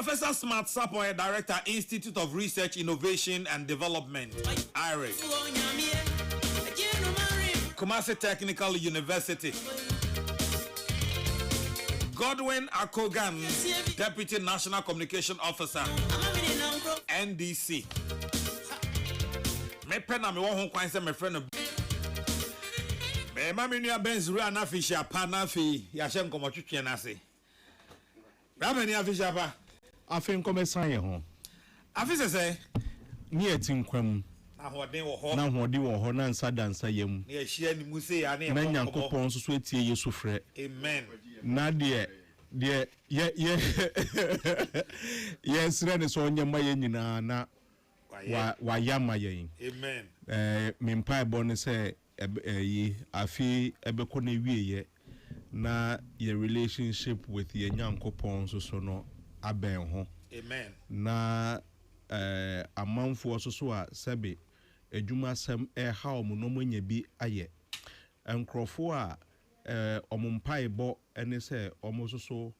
Professor Smart Sapoe, Director, Institute of Research, Innovation and Development, IRIC. Kumasi Technical University. Godwin Akogan, Deputy National Communication Officer, NDC. Me pena me won kwan se me friend be ma me nua benzuru na fisha pa na fi ya hye nkomo twetwe na ase. Ra me nua fisha pa afi nkomo san ye ho. Afi se ni etinkwam na hode wo ho na nsa dansa yam na ehia ni mu se ya na na Nyankopon so etie Yesu frɛ. Amen. Na de yes rene so nyama ye nyina na wa yama ye. Amen. Mimpa ebone se yi afi ebeko na wieye na your relationship with ye Nyankopon so no aben ho. Amen. Na amanfo so a sebe edwuma sem ha omuno nya bi aye enkrofo a omumpa ebo ene se omososo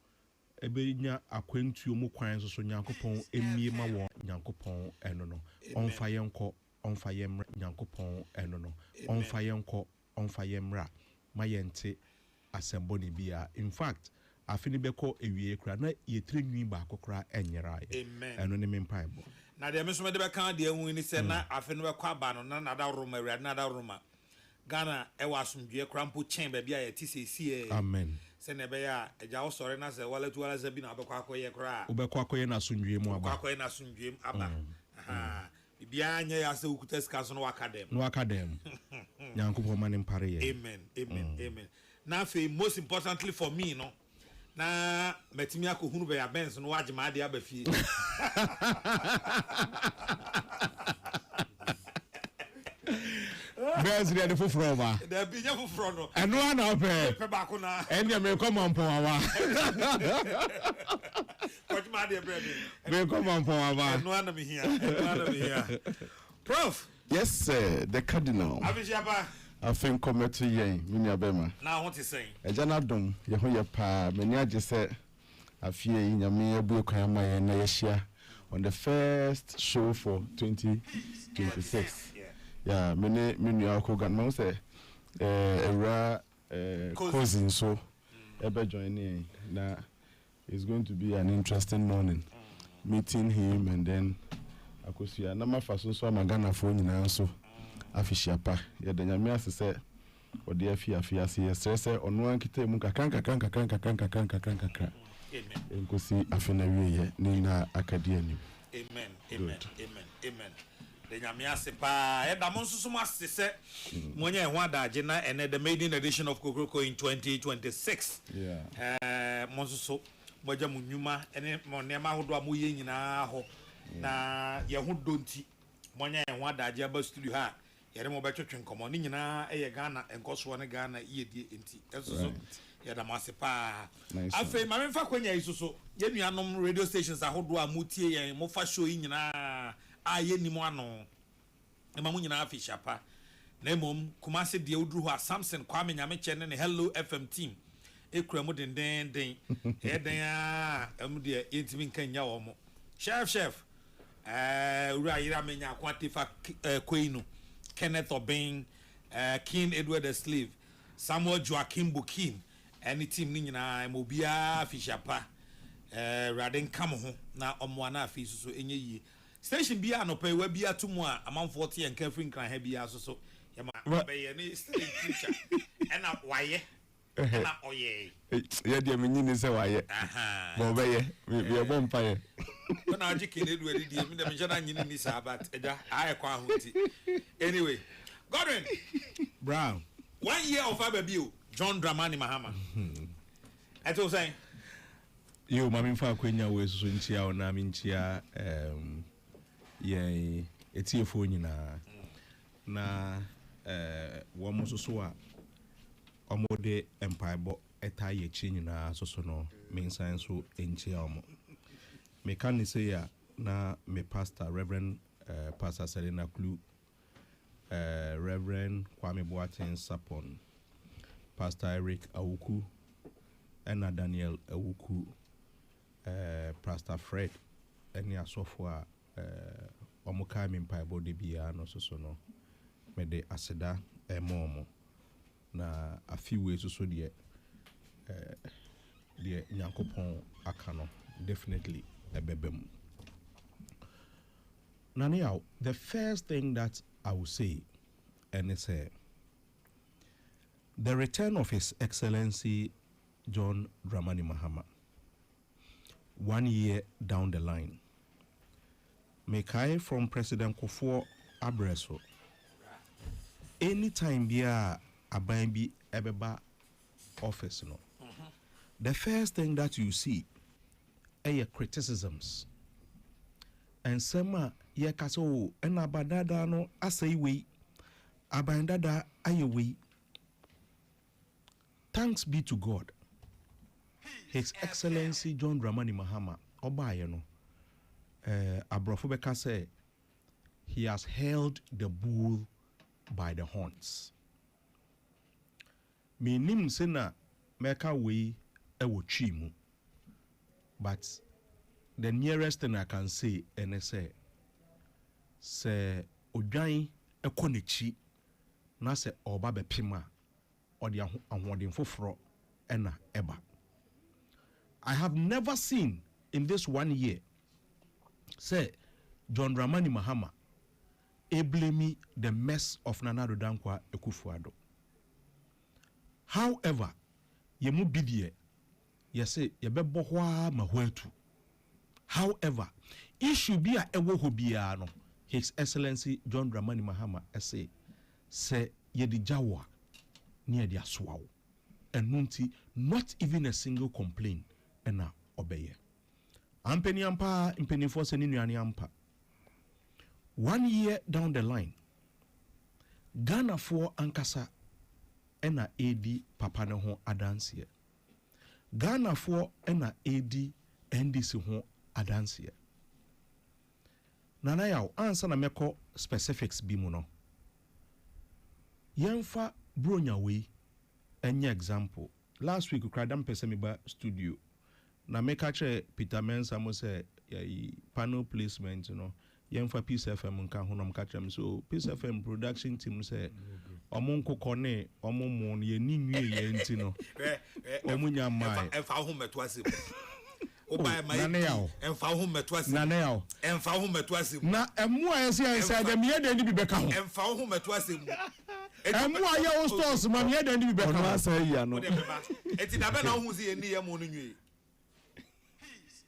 ebenya akwantuo mu kwan so Nyankopon emie ma wo Nyankopon eno no onfa yem Nyankopon eno no onfa yemra ma yente asembo ne bia. In fact afini beko ewie kra na yetire nwi ba akokra enyera eno ne mempa ebo na de meso me de beka de hu ni se na afini beko aba no na nada roma awia nada roma Ghana ewa asumdue krampo chen ba bia ye ti sesi amen se ne be ya eja wo sore na se wala tu wala zabi na obekwa akoye kra obekwa akoye na asumdue mu aba akoye na asumdue aba aha bibia anya ya se ukuta ska so no academy Nyankopon mane mpare ye. Amen. Amen. Now most importantly for me no na metimi akohunu be ya benz no wagema ade abafi Benz de foforo ba da binya foforo no eno ana ope ba ko na enya me come on pon wa wagema ade bread me come on pon wa eno ana me here Prof. Yes sir, the cardinal Abishapa I think come to yen minia bema na what is saying ejana dom ye ho ye pa mani age se afie nyame abu kwan ma ye na ye hia on the first show for 2026 yeah many akogan mo say era cousin so ebe join na it's going to be an interesting morning meeting him and then akosia na mafaso so amagana fo nyina so afishiapa ya de nyame asese ode afia se stresse onu ankita mu kakanka enkosi afina wiye ni na akadia ni amen de nyame asepa e da monsusu masese monye ho adaje na ene the maiden edition of Kokrokoo in 2026 monsusu moja munwuma ene monema hodo amoye nyina ho na ye ho donti monye ho adaje aba studio ha yere mo betwetwe nkomo ni nyina eye Ghana enkoso ne Ghana yedie enti esoso ya da masepa afei ma memfa kwanya isoso ye nuanom radio stations ahodo a mutie yen mo fa show nyina a ye nimo ano e ma mo nyina afisha pa na mom Kumasi de oduru ho Samson Kwame Nyameche ne Hello FM team ekura mo den e den a em de yentimi nkanya wo mo chef ura yira menya kwatifa Queen Kenneth Obeng, King Edward the Slave, Samuel Joaquin Bukin, any team nina mobia fishapa, Raden Kamoho, na omwana fish so any ye. Station bia no pay webia to moi among 40 and Catherine can have bia so yama by any future. And up why and up oye. Yeah, dear meaning is a why. Aha, we are bonfire. When I just killed with the Mijana in this about I anyway, Godwin Brown 1 year of Ababu, John Dramani Mahama. I was saying, you, Mammy Faquina, was Swinchia or Naminchia, yea, it's your phone na Wamoso Swa, Omode Empire, eta ye chin na so no main science so enchiamo. Me can say ya na me pastor Reverend Pastor Selena Klu, Reverend Kwame Boateng Sapon, Pastor Eric Awuku, and Daniel Awuku, Pastor Fred any asofo a omuka mi mpaebo de bia no so no me de aseda momo na afiwe so de Nyankopon aka no definitely ebebem. Now, the first thing that I will say, and it's the return of His Excellency John Dramani Mahama, 1 year down the line. Mekai from President Kufuor Abreso. Anytime bia abaybi ebeba office no. The first thing that you see are criticisms. And some ye kaso and abadada no asay we abandada aye. Thanks be to God. His Excellency John Dramani Mahama Obaye no Abrofobeka say he has held the bull by the horns. Me nim sena meka we ewo chimu. But the nearest thing I can say and say odwan ekonechi na se oba bepima or the ahwodin foforo ena eba. I have never seen in this 1 year say John Dramani Mahama blame the mess of Nana Addo Dankwa Akufo-Addo. However, yemu bidie yese yebebo hwa mahwetu. However, issue be a ewo hobia no His Excellency John Dramani Mahama say yedi jawa near the aswaw. And nunti not even a single complaint ena obeye. Ampeni ampa impeni force ni nuani ampa. 1 year down the line, Ghana for ankasa ena AD papa ne ho adanse. Ghana for ena AD NDC ho adanse. Nana yaw ansa na meko specifics bi mu no. Yemfa bronya we enye example. Last week ukradam pese me ba studio. Na meka che Peter Mensa mo say panel placement, you know. Yemfa Peace FM nka honom ka chem so Peace FM production team say omon kokone omon ye ni nwie ye nti no omunya mai emfa ho meto asem oba mai emfa ho meto asem na yaw emfa ho meto asem na emu ayese ayese dem ye de bi beka ho emfa ho meto asem emu aye o stores ma ye de bi beka ho asay ya no eti da be na ho si ye ni ye mo no nwie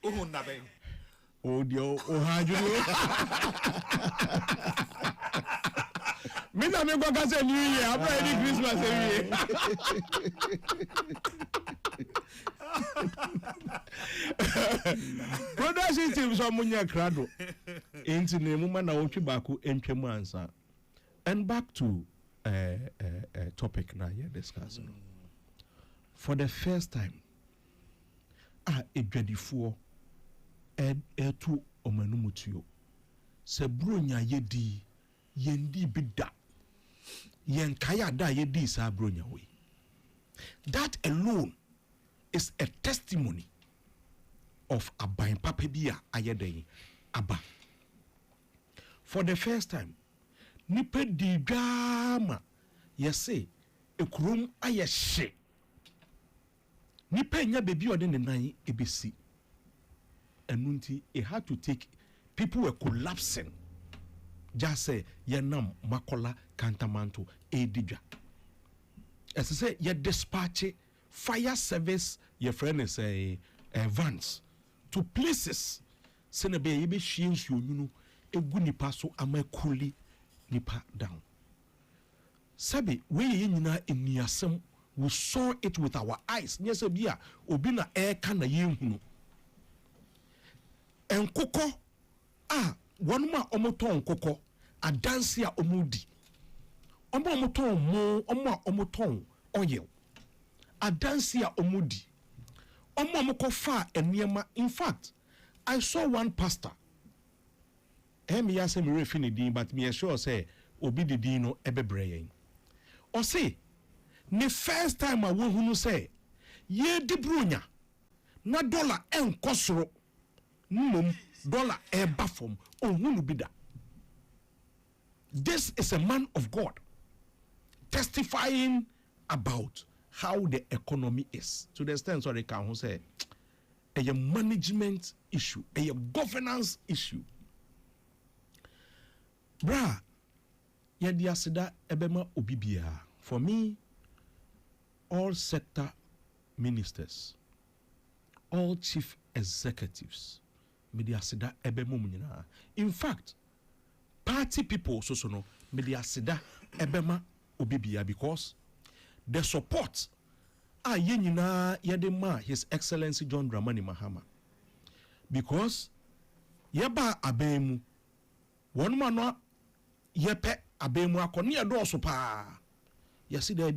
ohun na be Odio ohajuru Mina me go ka say new year after any Christmas every production team so munya krado enti ne mu na wotwe baako entwem ansa. And back to topic na here discussing. For the first time edwadifuo etu omanumutuo se bronya yedi yendi bida yen kaya da yedi sa bronya we. That alone is a testimony of abain papa bia ayedei aba. For the first time nipa di gama yese ekurum ayehye nipa nya bebi ode ne nan ebesi. And it had to take people were collapsing. Just say yenam makola kantamanto edija. As I say, ye dispatch fire service your friend is a vans to places. Senebe yebe shiens you egu nipa so amakuli nipa down. Sabi we yina eniasem we saw it with our eyes. Nyese bia obina air kana yenhunu. Enkoko wanuma omoton koko adansi a omudi omoton mo omoton oil adansi a omudi omokofa eniema. In fact, I saw one pastor me ya say me refi ne din but me sure say obi de din no ebebre yen o say ne first time a wo hunu say ye di bronya na dollar enkosoro mum dollar eba from ohunu bida. This is a man of God testifying about how the economy is, to the extent so they can say a management issue, a governance issue. Bra, yadi asida ebema obibia. For me, all sector ministers, all chief executives, media asida ebema munyina. In fact, party people so no media asida ebema obibia, because the support yenina yedema His Excellency John Dramani Mahama, because yeba abemu one man yepe abemu akoni edoso pa yesi da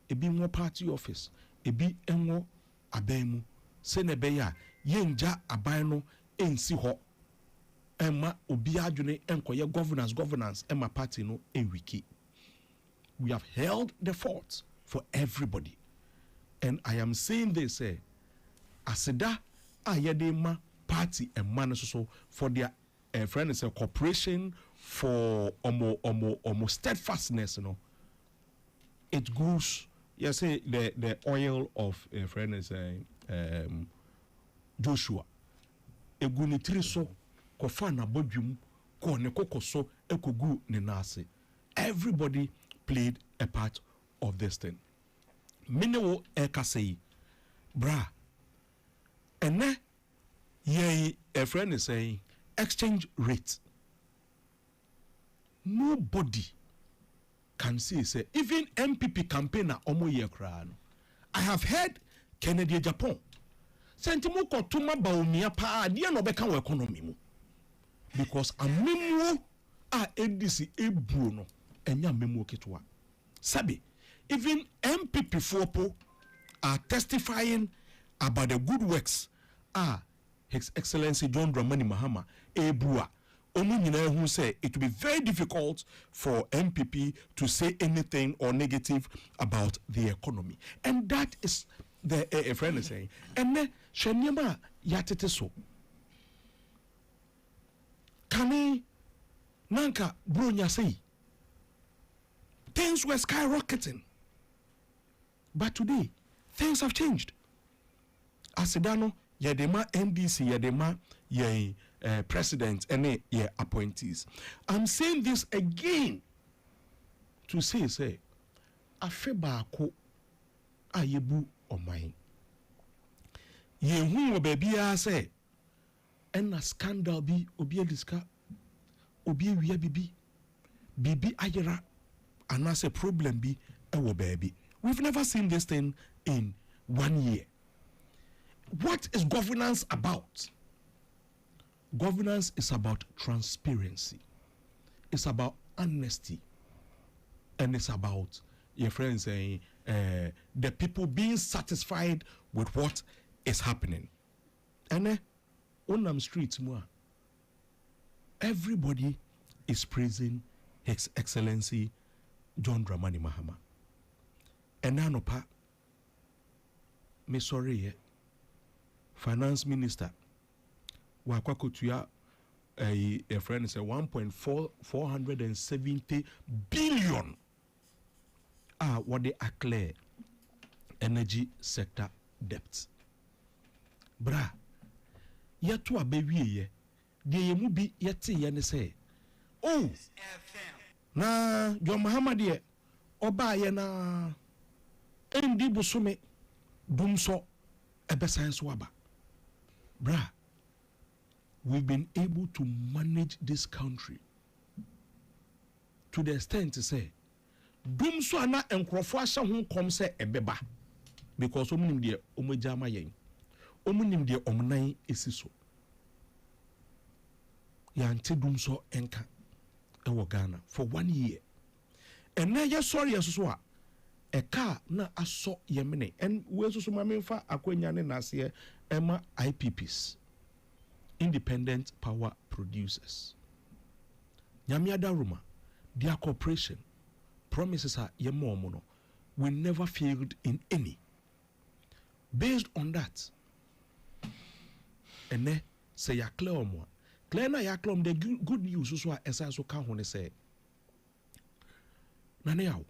ebi mo party office ebi enwo abemu se ne be ya yenja aban no ensi ho emma obi adwene enkoye governance emma party no enwiki. We have held the fort for everybody. And I am saying this, asida ayedema party and man so for their friend is a corporation for almost steadfastness, you know. It goes, you say the oil of friend is Joshua. Eguni triso kofana bodjum ko ne kokoso ekogu ne nase. Everybody played a part of this thing. Minewo ekasei, bra. Ene ye a friend is saying exchange rate. Nobody can say even MPP campaigner omo ye krano. I have heard Kennedy Japan. Sentimo ko tuma ba omia pa dia no beka wo economy mu. Because amemu a edisi ebu no enya memu ketwa. Sabi, even MPP Fopo are testifying about the good works. His Excellency John Dramani Mahama ebua. Omu who say it will be very difficult for MPP to say anything or negative about the economy, and that is the a friend is saying. And then shenyama yatete so. Kani nanka bronya say. Things were skyrocketing. But today, things have changed. Asidano, yedema NDC, yedema ye president, and ye appointees. I'm saying this again to say, afeba ko ayebu omai. Ye hu baby say, and a scandal be obi eliska, obi wiya bibi ayera. And as a problem be our baby. We've never seen this thing in 1 year. What is governance about? Governance is about transparency. It's about honesty. And it's about your friends saying the people being satisfied with what is happening. And on them streets, everybody is praising His Excellency John Dramani Mahama. And now, me sorry, Finance Minister, wakwakotuya a friend is a 1.470 billion. What they acclare energy sector debts. Bra, yatu abewi ye, de yemu bi yati yane say, oh. Na John Muhammad ye oba ye na endi busume dumso ebe science waba. Bra, we've been able to manage this country to the extent to say dumso ana enkrofo ahye ho kom se ebeba, because omunim de omujama yen omunim de omnan esiso ya nte dumso enka Ghana for 1 year. And now you're sorry as well. A car na aso yemene. And we also mamfa akwenyane nasiye Emma IPPs, independent power producers. Nyamiada Ruma, their corporation promises are we never failed in any. Based on that, ene say ya clear omo clear na ya clear the good news so esa so ka ho ne say na ne yawo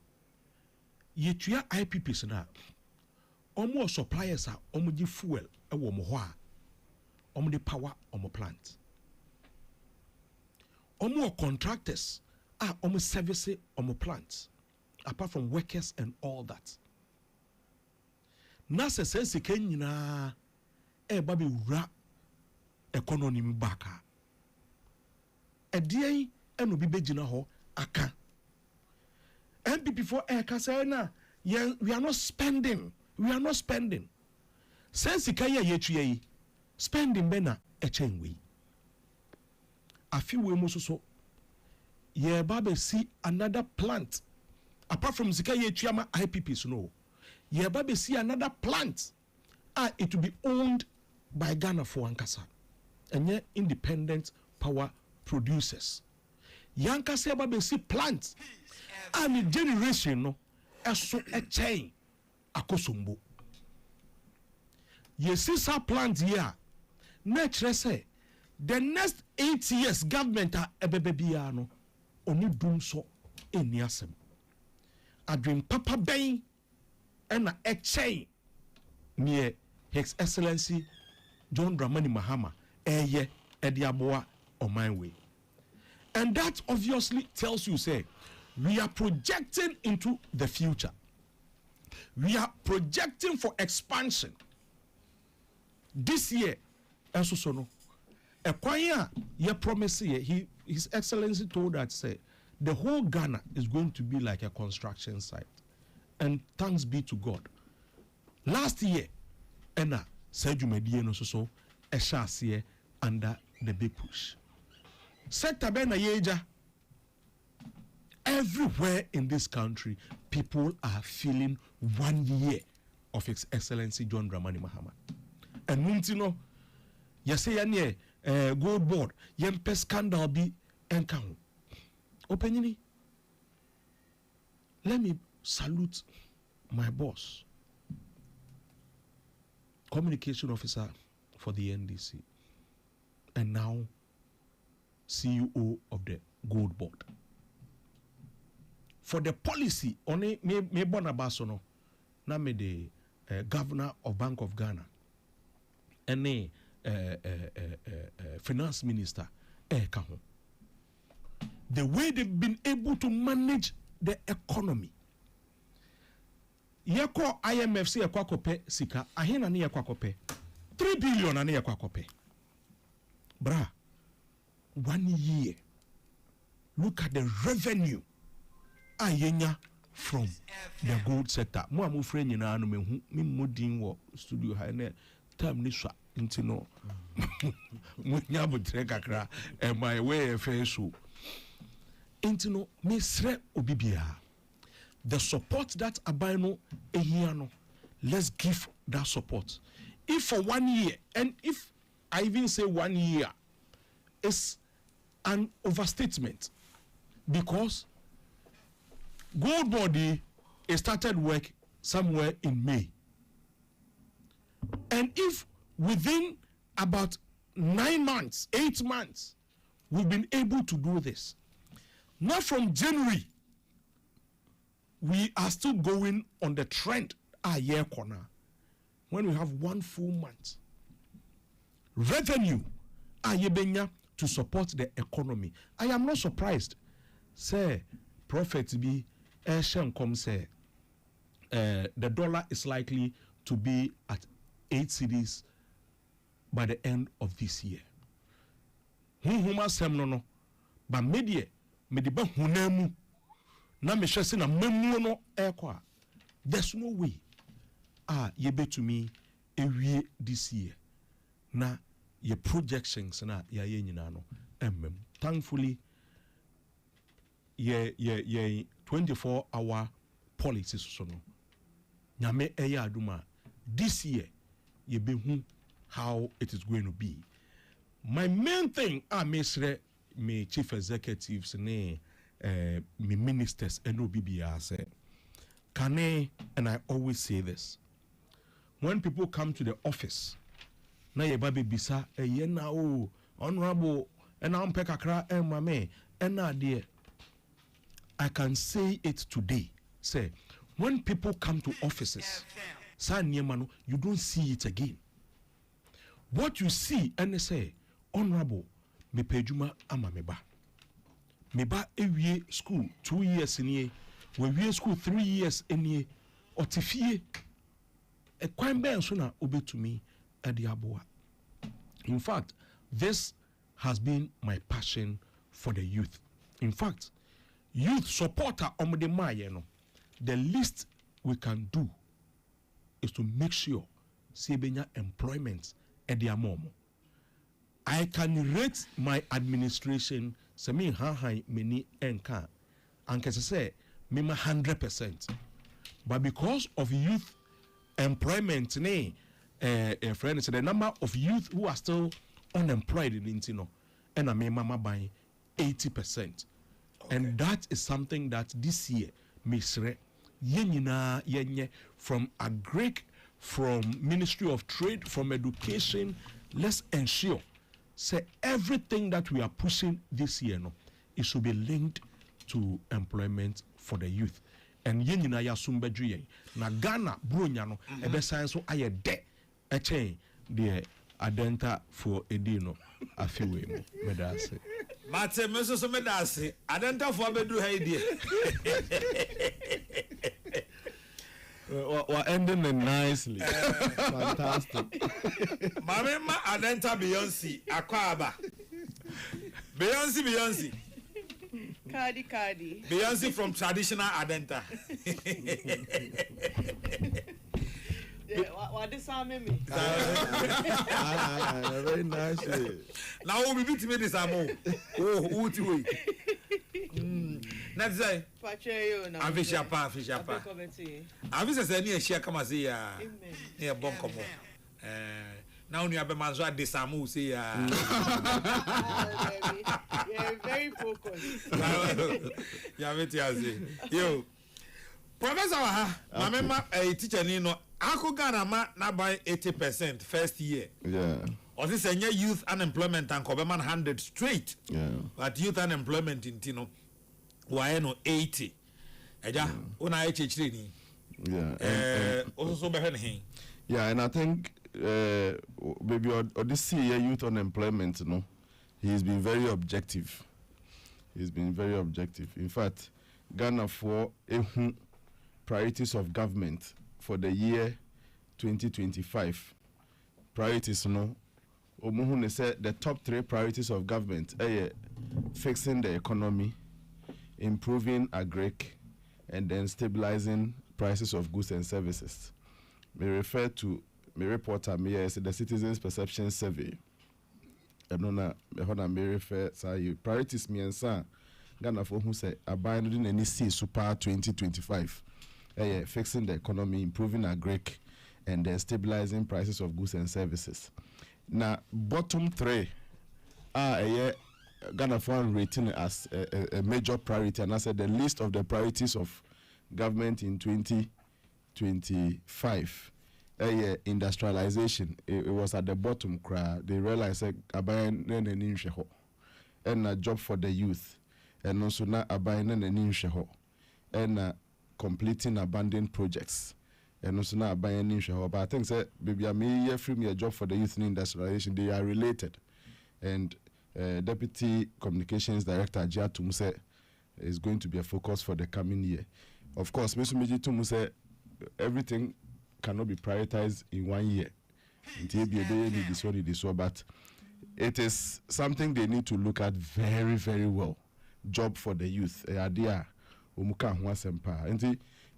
yetua IPPs na omo suppliers a omo gi fuel e wo mo ho a omo de power omo plant omo contractors omo service omo plants apart from workers and all that na se sika nyina e ba be wura economy baka edien eno bi begina ho aka MPP for eka say na we are not spending sense sika ye tue yi spending be na echenwe afi we mo so ye ba be see another plant apart from sika ye tue ma IPPs no ye ba be see another plant it will be owned by Ghana for Ankasa and independent power producers. Yankasa ba be see plants and generation no eso a chain akosombo. Ye see sa plant here nature say the next 8 years government ebebebia no oni dum so eni asem. Adwin papa ben and a chain near His Excellency John Dramani Mahama eye ediaboa on my way. And that obviously tells you say we are projecting into the future. We are projecting for expansion. This year, also no. A choir ye promise His Excellency told us say the whole Ghana is going to be like a construction site. And thanks be to God. Last year, Enna said you may no so a chassis under the big push. Sector Bena Yeja. Everywhere in this country, people are feeling 1 year of His Excellency John Dramani Mahama. And Muntino, say gold board, yempe scandal be encounter. Openini. Let me salute my boss, communication officer for the NDC, and now CEO of the Gold Board. For the policy, only me bonabasono, na me the governor of Bank of Ghana, and the finance minister, the way they've been able to manage the economy. Yeko IMF si yakwa kope sika ahina ni yakwa kope 3 billion ani yakwa kope bra 1 year look at the revenue ayenya from the gold sector mo amu friend nyina anu mehu me modin wo studio ha na time ni swa ntino mo nya botre kakra my way fe so ntino me sre obibia. The support that Abino Ehiano, let's give that support. If for 1 year, and if I even say 1 year, it's an overstatement because Gold Body started work somewhere in May. And if within about 9 months, 8 months, we've been able to do this, not from January, we are still going on the trend a year corner when we have 1 full month. Revenue ayebenya to support the economy. I am not surprised. Say, Prophet be come say the dollar is likely to be at 8 cedis by the end of this year. Huma sem no, but media mediba hunemu. Na me hwese na mamuo no ekwa there's no way ye betumi ewie this year na ye projections na ya ye nyina no thankfully ye 24-hour policies so no nyame eya aduma this year ye behu how it is going to be. My main thing me chief executives ne me ministers and OBBR say, and I always say this, when people come to the office, na ye ba bebisa eye na o honorable and am pe kakra mame na de I can say it today. Say when people come to offices, you don't see it again. What you see and say, honorable, me pejuma ama meba. Meba ewie school 2 years in ye, we school 3 years in ye, otifie. A kwame ensuna obe to me adiaboa. In fact, this has been my passion for the youth. In fact, youth supporter omde maye no. The least we can do is to make sure sebenya employment at their mom. I can rate my administration semi ha many enka and can say mima 100%. But because of youth employment friend the number of youth who are still unemployed in Intino and I may mama by 80%. Okay. And that is something that this year Misre yenye from agric, from Ministry of Trade, from education, let's ensure say everything that we are pushing this year it should be linked to employment for the youth. And yenina ya sumbedri na Ghana bronya no ebe science so aye de echen de adenta for edino afiwe mo medase mate meso so medase adenta for abedu ha idie we're ending it nicely. Fantastic. Mama adenta Beyonce akwaba Beyonce Cardi. Beyonce from traditional Adenta. What is me? Very nice. Now we beat me this amo. Oh, uti we. That's it. Pacheyo na. Afisha pa. Afisha say ni ehia kama say ya. Ne bon komo. Now you have a manzo at the Samu say you're very focused. Yo, Professor, my teacher Nino, Ako Ghana na by 80% first year. Yeah. Or this a youth unemployment and Coberman 100 straight. Yeah. But youth unemployment in Tino, why no 80? Eja, una HH3. Yeah. Also behind him. Yeah, and I think maybe or this year youth unemployment, he's been very objective. In fact, Ghana for priorities of government for the year 2025. Priorities, Omuhune said the top 3 priorities of government are fixing the economy, improving agric, and then stabilizing prices of goods and services. May refer to my reporter the Citizens Perception Survey. May refer to priorities me and son Ghana for who say abandoning any super 2025. Fixing the economy, improving agric, and then stabilizing prices of goods and services. Now, bottom 3 are Ghana for rating as a major priority, and I said the list of the priorities of government in 2025. Industrialization, it was at the bottom. They realized and a job for the youth, and also now and completing abandoned projects, and also now buying. But I think that maybe I may free me a job for the youth in industrialization. They are related, and Deputy Communications Director Jia Tumse is going to be a focus for the coming year. Of course, Mr. Meji Tumse, everything cannot be prioritized in 1 year. But it is something they need to look at very, very well. Job for the youth.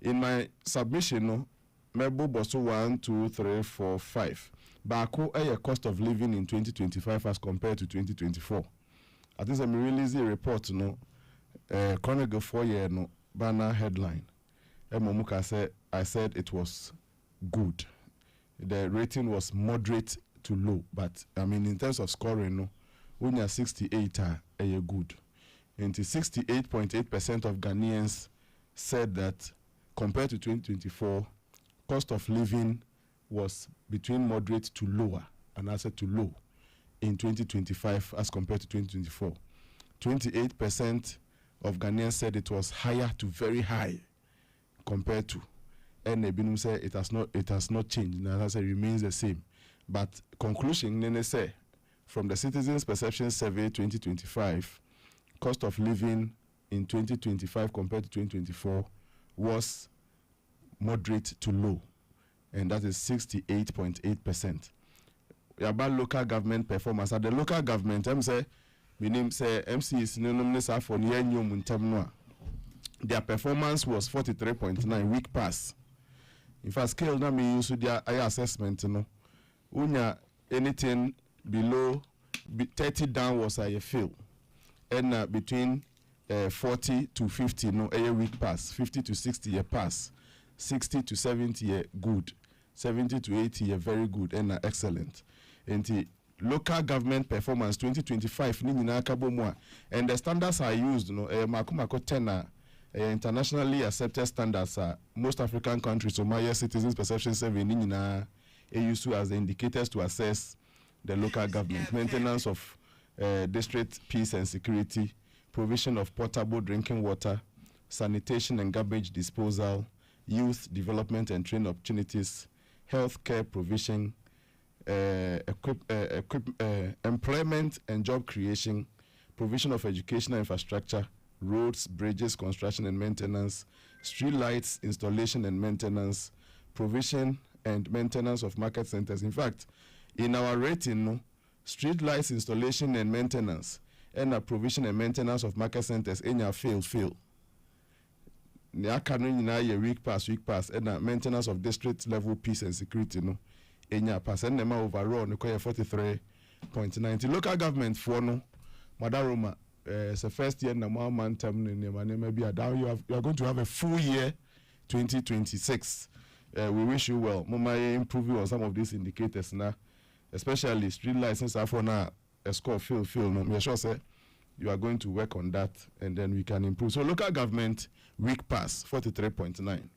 In my submission, Mebo Boso 1, 2, 3, 4, 5. Bako a cost of living in 2025 as compared to 2024. I think I'm releasing a report, Chronicle 4 year banner headline. I said it was good. The rating was moderate to low, but I mean in terms of scoring, when you're 68 are good. And 68.8% of Ghanaians said that compared to 2024, cost of living was between moderate to lower and asset to low in 2025 as compared to 2024. 28% of Ghanaians said it was higher to very high compared to. And Ebinum said it has not changed. Now as it remains the same. But conclusion, Nene say, from the Citizens Perception Survey 2025, cost of living in 2025 compared to 2024 was moderate to low, and that is 68.8%. About local government performance at the local government, MC is synonymous for near new muntamnoa. Their performance was 43.9 week pass. In fact, scale na me use their assessment, unya anything below 30 down was a fail, and between 40 to 50 a week pass, 50 to 60 a pass, 60 to 70 a good, 70 to 80 a very good, and excellent. And the local government performance 2025 and the standards are used makumako 10 internationally accepted standards most African countries Somalia Citizens Perception Survey used as the indicators to assess the local government. Maintenance of district peace and security, provision of potable drinking water, sanitation and garbage disposal, youth development and training opportunities, healthcare provision, employment and job creation, provision of educational infrastructure, roads, bridges, construction and maintenance, street lights, installation and maintenance, provision and maintenance of market centers. In fact, in our rating, street lights installation and maintenance, and a provision and maintenance of market centers, fail. Week pass, and a maintenance of district level peace and security, pass, and overall, 43.90. Local government for Madaroma, it's the first year, man term, maybe you are going to have a full year, 2026. We wish you well. Mama improving on some of these indicators now, especially street license for now. A score fail. No, me sure say you are going to work on that, and then we can improve. So local government week pass 43.9,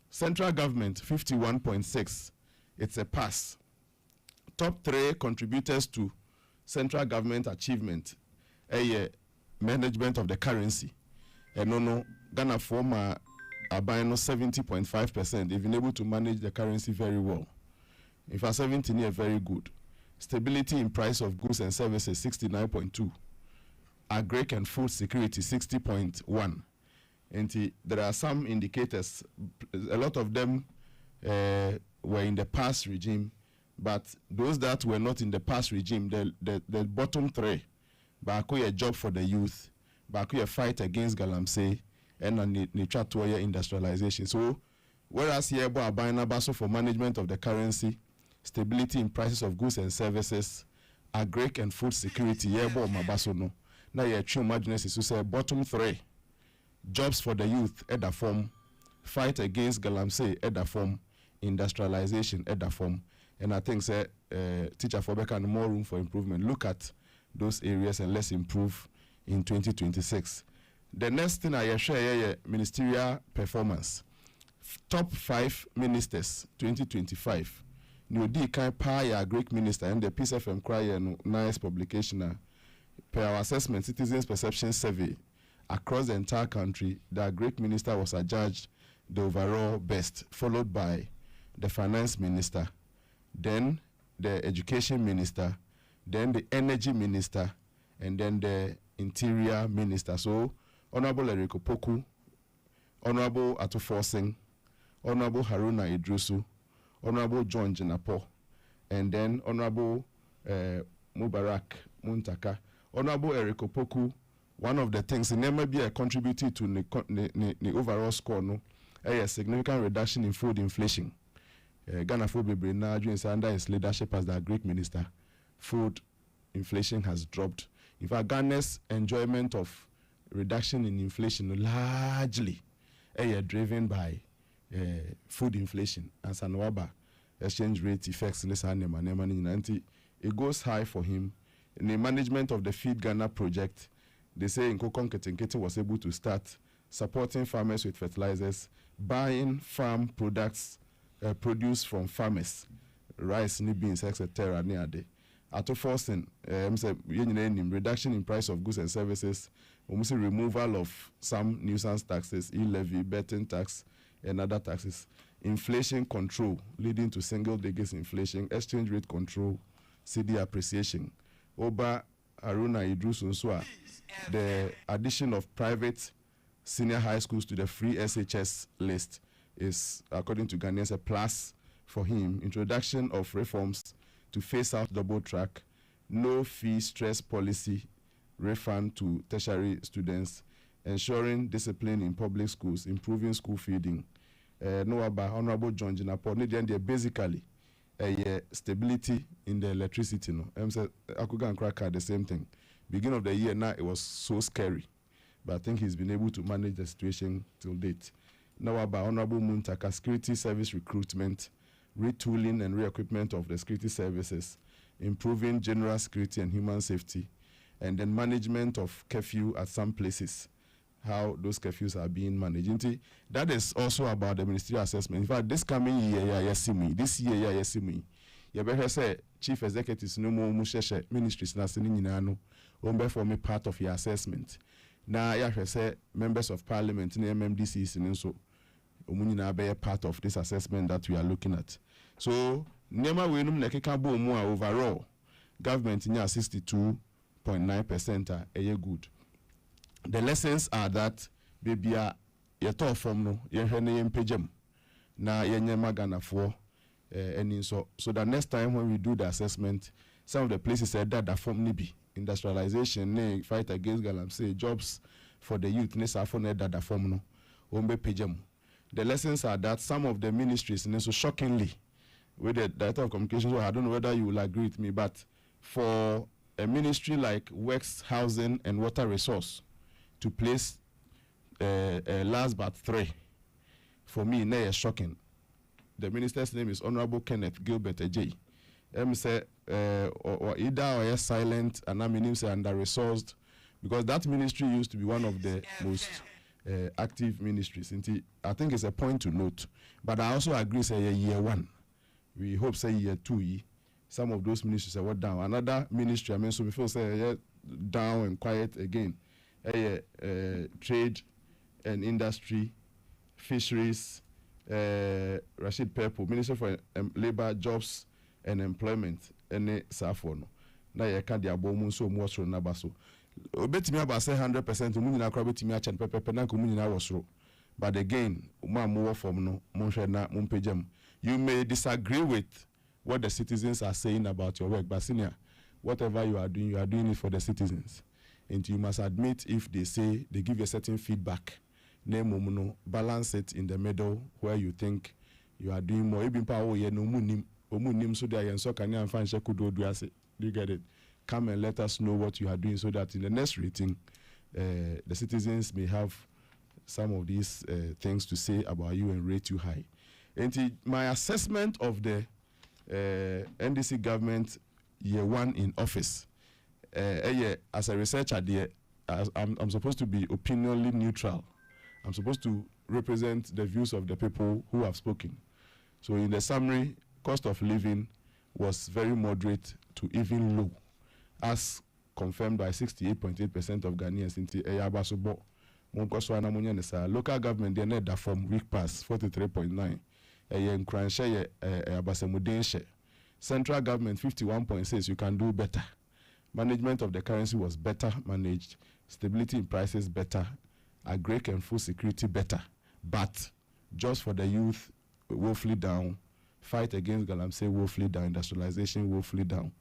central government 51.6. It's a pass. Top 3 contributors to central government achievement: management of the currency. And Ghana former Abino 70.5%. They've been able to manage the currency very well. In fact, 17 years very good. Stability in price of goods and services 69.2. Agric and food security 60.1. And there are some indicators. A lot of them were in the past regime, but those that were not in the past regime, the bottom 3, Baako a job for the youth, Baako a fight against Galamsey, and a Nitratoya industrialization. So, whereas here Abina Baso for management of the currency, stability in prices of goods and services, agric and food security, Yebo Mabaso no. Now your true marginals is to say bottom 3, jobs for the youth at the form, fight against Galamsey at the form, industrialization at the form. And I think say teacher for Becca more room for improvement. Look at those areas and let's improve in 2026. The next thing I share ministerial performance. Top 5 ministers 2025. New D kan pa Greek minister and the Peace FM cry nice publication per our assessment Citizens Perception Survey across the entire country. The Greek minister was adjudged the overall best, followed by the finance minister, then the education minister, then the energy minister, and then the interior minister. So Honorable Eriko Poku, Honorable Atuforsing, Honorable Haruna Idrusu, Honorable John Jenapo, and then Honorable Mubarak Muntaka. Honorable Eriko Poku, one of the things, he never be a contributor to the overall score, a significant reduction in food inflation. Ghana food now under his leadership as the Greek minister, food inflation has dropped. In fact, Ghana's enjoyment of reduction in inflation largely driven by food inflation and Sanwaba exchange rate effects. It goes high for him. In the management of the Feed Ghana project, they say Nkokon Ketenkete was able to start supporting farmers with fertilizers, buying farm products, produce from farmers, rice ni beans etc. ni ade ato forcing say reduction in price of goods and services, almost removal of some nuisance taxes, e-levy, betting tax and other taxes, inflation control leading to single digit inflation, exchange rate control, CD appreciation. Oba Haruna Idris Nsua, the addition of private senior high schools to the free SHS list is, according to Ghanaians, a plus for him. Introduction of reforms to phase out double track, no fee stress policy, refund to tertiary students, ensuring discipline in public schools, improving school feeding. No about Honorable John Jinapor, basically stability in the electricity. No, Akuga and Cracker the same thing. Beginning of the year now it was so scary, but I think he's been able to manage the situation till date. Now about Honorable Muntaka, security service recruitment, retooling and re-equipment of the security services, improving general security and human safety, and then management of curfew at some places, how those curfews are being managed. That is also about the ministerial assessment. In fact, this coming year, this year, you better say chief executives no more ministries na sininano ombe for me part of your assessment. Now, you say members of parliament in MMDCs and so omunina be part of this assessment that we are looking at. So, nema we num nekeka bo mu overall government in 62.9% are good. The lessons are that baby ye to form no ye hwene ye mpegem na ye nyema Ghana for so that next time when we do the assessment, some of the places said that form ni be industrialization, fight against galamsey, jobs for the youth, ne sa for that form no ombe pegem. The lessons are that some of the ministries, and so shockingly, with the Director of Communications, I don't know whether you will agree with me, but for a ministry like Works, Housing and Water Resource to place last but three, for me, they are shocking. The minister's name is Honorable Kenneth Gilbert Ejay. Say or either or silent and I mean say under-resourced, because that ministry used to be one of the most active ministries. I think it's a point to note. But I also agree say year one. We hope say year two, some of those ministries are down. Another ministry, I mean, so before say down and quiet again. Trade and industry, fisheries, Rashid Purple, Minister for Labor, Jobs and Employment, and Safono. Now you can't diabo so much on Nabaso. Bet me about 100%. Munina crabby me a chan pepe na kumuna was ro. But again, more from no monshana mumpejem. You may disagree with what the citizens are saying about your work, but senior, whatever you are doing it for the citizens. And you must admit if they say they give you a certain feedback. Balance it in the middle where you think you are doing more. Even power ye no munim so that so can you find do you get it? Come and let us know what you are doing so that in the next rating, the citizens may have some of these things to say about you and rate you high. And my assessment of the NDC government year one in office, as a researcher, I'm supposed to be opinionally neutral. I'm supposed to represent the views of the people who have spoken. So in the summary, cost of living was very moderate to even low, as confirmed by 68.8% of Ghanaians in the local government, they need that from week pass 43.9. Central government 51.6. You can do better. Management of the currency was better managed. Stability in prices better. Agric and food security better. But just for the youth, woefully down. Fight against galamsey woefully down. Industrialization woefully down.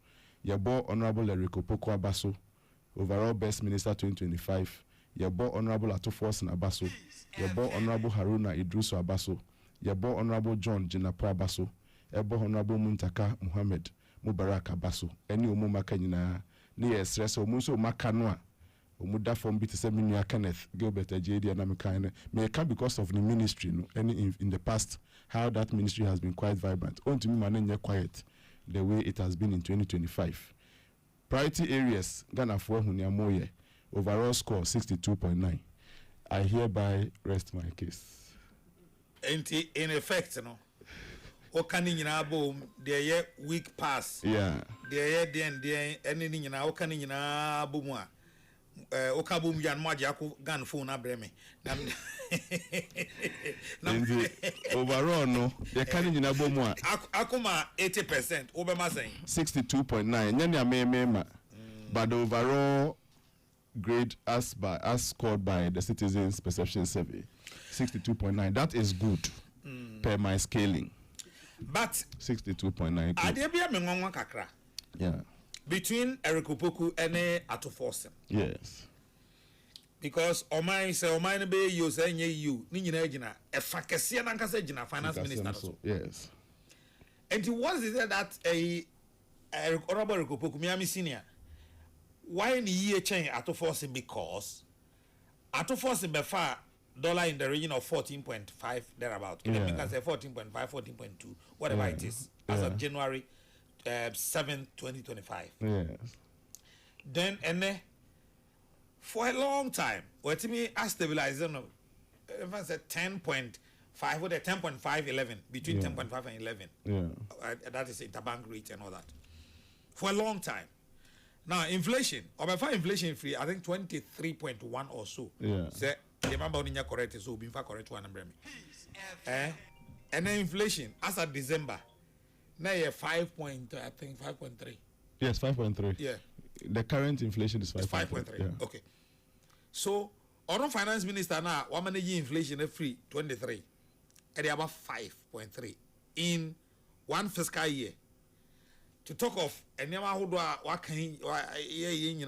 Yabo Honorable Kokrokoo Abaso, overall best minister 2025. Yabo Honorable Atufos Abaso. Yabo Honorable Haruna Idris Abaso. Yabo Honorable John Jinapor Abaso. Yabo Honorable Muntaka Muhammad Mubarak Abaso. Any umumaka nyina ni stress omunso makanoa. Omuda from bit seminia Kenneth Gilbert Ejay and Amikane may come because of the ministry, no, any in the past, how that ministry has been quite vibrant. On to me manage quiet the way it has been in 2025. Priority areas, Ghana for Hunyamoye, overall score 62.9. I hereby rest my case. In effect, no. o kan ni nyina bom de ye week pass yeah de ye den ene ni nyina o kan ni nyina bom a o ka bom yan mo agya ko gan phone na breme na overall no the kan ni nyina bom a akoma 80% o be ma sen 62.9 nya nya me but the overall grade as scored by the Citizens Perception Survey 62.9. That is good per my scaling. But 62.9. ade bia me nwanwa kakra. Yeah. Between Kokrokoo and Atoforsen. Yes. Because Omai say Omai be you say you ni nyina gina e fa kese na nkasa gina finance minister so. Yes. And it was that a honorable Kokrokoo Miami senior why ni ye chain Atoforsen because Atoforsen be far dollar in the region of 14.5 thereabout. You can say 14.5, 14.2, whatever it is, as of January 7, 2025. Yes. Then and for a long time, what me I stabilized on if I said 10.5 or the 10.5, 11, between 10.5 and 11. Yeah. That is interbank rate and all that. For a long time. Now inflation, or before inflation free, I think 23.1 or so. Yeah. Say the amount of correct so be correct one number. And then inflation as of December, now you 5 point I think 5.3. Yes, 5.3. Yeah. The current inflation is 5.3. Yeah. Okay. So our finance minister now what managing inflation free 23. And they about 5.3 in one fiscal year. To talk of and never hold what can ye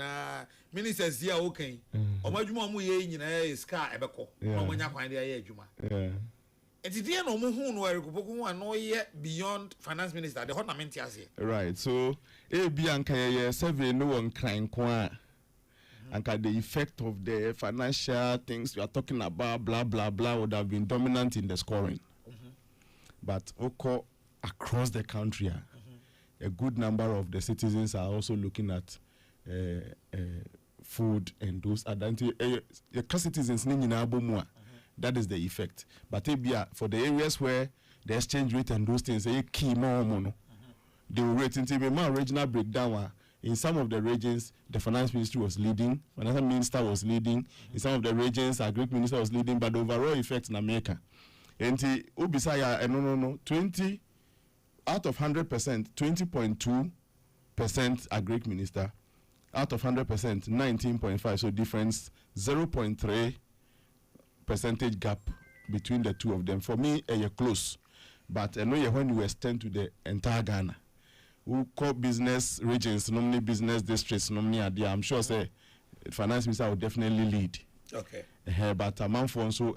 ministers here okay. Or my juma mu ye is car ebeko. No manya kwan dey juma. Yeah. And the no mu hu no Kokrokoo no ye beyond finance minister the ornament here. Right. So bi anka ye survey no one crying kwa. Anka the effect of the financial things you are talking about blah blah blah would have been dominant in the scoring. But oko across the country a good number of the citizens are also looking at food and those identity citizens that is the effect. But for the areas where the exchange rate and those things key more they will rate into a regional breakdown. In some of the regions, the finance ministry was leading, finance minister was leading. In some of the regions, agriculture minister was leading, but the overall effect in America. And no 20 out of 100%, 20.2% agric minister. Out of 100%, 19.5. So difference 0.3 percentage gap between the two of them. For me, you're close. But I know when you extend to the entire Ghana, who call business regions, normally business districts, normally are there. I'm sure say finance minister will definitely lead. Okay. But a man for so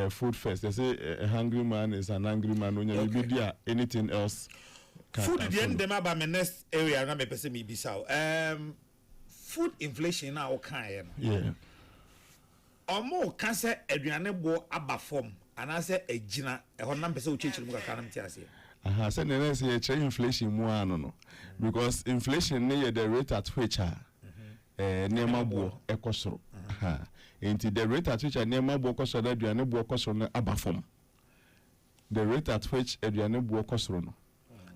food first. They say a hungry man is an angry man. When you be there, anything else. Food the end them about my next area. Na me pese me bisao. Food inflation na okay. Yeah. Omo kan se aduane bo aba form. Ana se ejina e ho na pese o chichiri mu kakra na mti ase. Aha, say na say inflation mu no. Because inflation near the rate at which nema bo ekosoro. Aha. Into the rate at which nema bo ekosoro aduane bo ekosoro na aba form. The rate at which aduane bo ekosoro no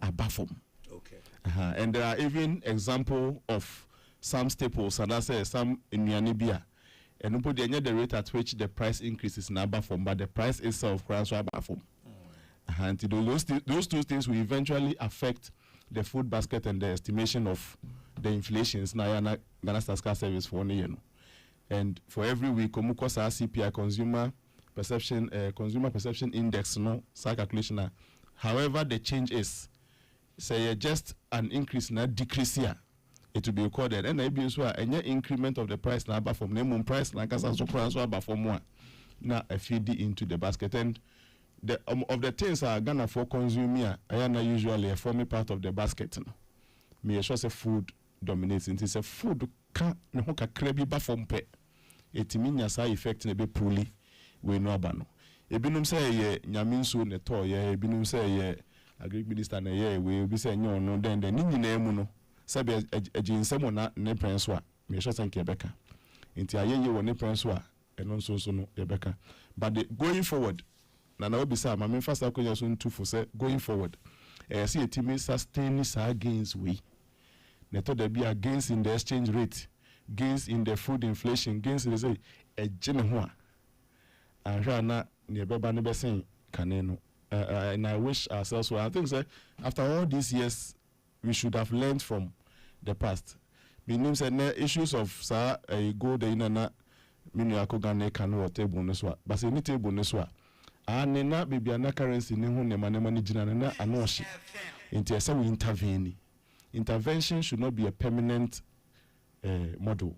aba form. Okay. And there are even example of some staples and I say some nnuane bia. And put the rate at which the price increases in aba form, but the price itself also aba form. And those two things will eventually affect the food basket and the estimation of the inflations na Ghana Statistical Service for 1 year. And for every week, Omukosa CPI consumer perception index no calculation. However, the change is say just an increase na decrease here. It will be recorded. And maybe as well any increment of the price na aba from minimum price na kasa so price aba from one na feed into the basket. And the of the things are Ghana for consuming are usually a forming part of the basket. Me sure say food dominates. It is a food can ne ho kakra bi ba from pe. Etimi nya sa effect na be poorly we no aba no. Ebinum say ye nyaminso ne to ye ebinum say ye agric minister na ye we be say nyo no then ni nyina mu no sabe aginsem na ne prenso a me sure say nke beka. Nti ayeye wo ne prenso a eno nso no ye beka. But going forward na obisa ma me fast akonya so ntu for say going forward see a team sustain this gains we na to there be gains in the exchange rate, gains in the food inflation, gains in say e gene ho a anhwa na ne beba ne besen kaneno. And I wish ourselves well. I think say after all these years we should have learned from the past. Meaning say issues of sa go the inana minu akogane kanu table no so but say ni table no so and na bibia na currency ni hu ne manema ni gina na anohye nti say we intervene. Intervention should not be a permanent model.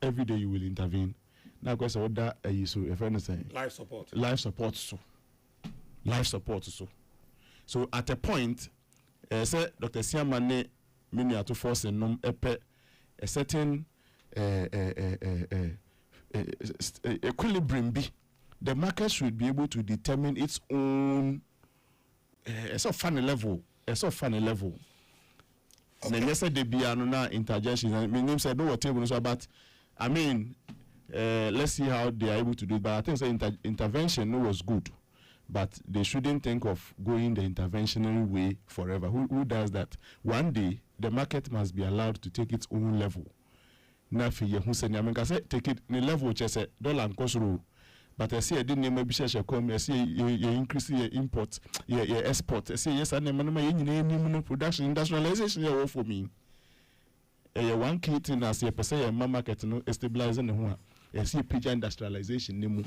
Every day you will intervene. Now because order so if anything life support so at a point say Dr. Siamane minu to force nom a certain equilibrium be. The market should be able to determine its own a sort of funny level. Okay. Then say they be another interjection. I mean, name said no table so but I mean let's see how they are able to do it. But I think the intervention was good. But they shouldn't think of going the interventionary way forever. Who does that? One day the market must be allowed to take its own level. Now for you who say take it the level which say dollar and cost rule. But I see I didn't maybe share come. I see you increase your import, your export. I say yes, I name production industrialization here for me. One key thing as you say your market no stabilizing the one. I see page industrialization nemu.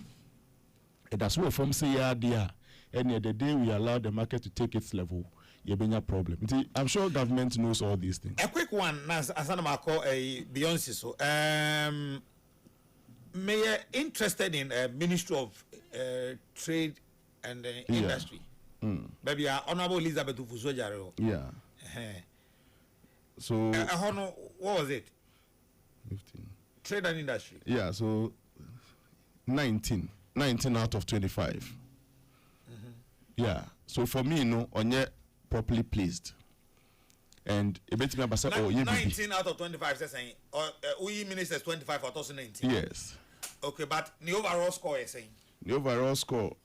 That's what from say there. Any the day we allow the market to take its level, you be a problem. I'm sure government knows all these things. A quick one, as I call a Beyonce. So, Mayor interested in Ministry of Trade and Industry. Maybe Honorable Elizabeth Ufusojaro. Yeah. So what was it? 15. Trade and Industry. Yeah. So 19 out of 25. Yeah. So for me, onye properly placed. And a bit me about 19 out of 25 saying we ministers 25 for 2019. Yes. Okay, but the overall score is saying. The overall score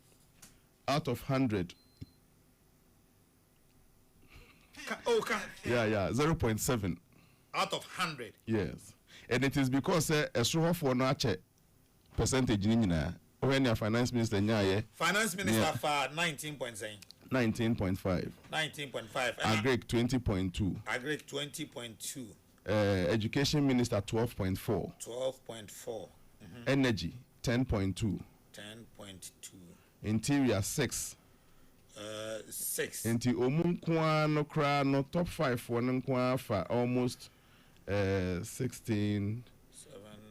out of 100. Yeah, 0.7 out of 100. Yes. And it is because a straw for no percentage when your finance minister finance minister for 19.9. 19.5. 19.5. Agric 20.2. Agric 20.2. Education minister 12.4. 12.4. Energy 10.2. 10.2. Interior 6. 6. Inti omunkwa no kra no top 5 for nkwa fa almost 16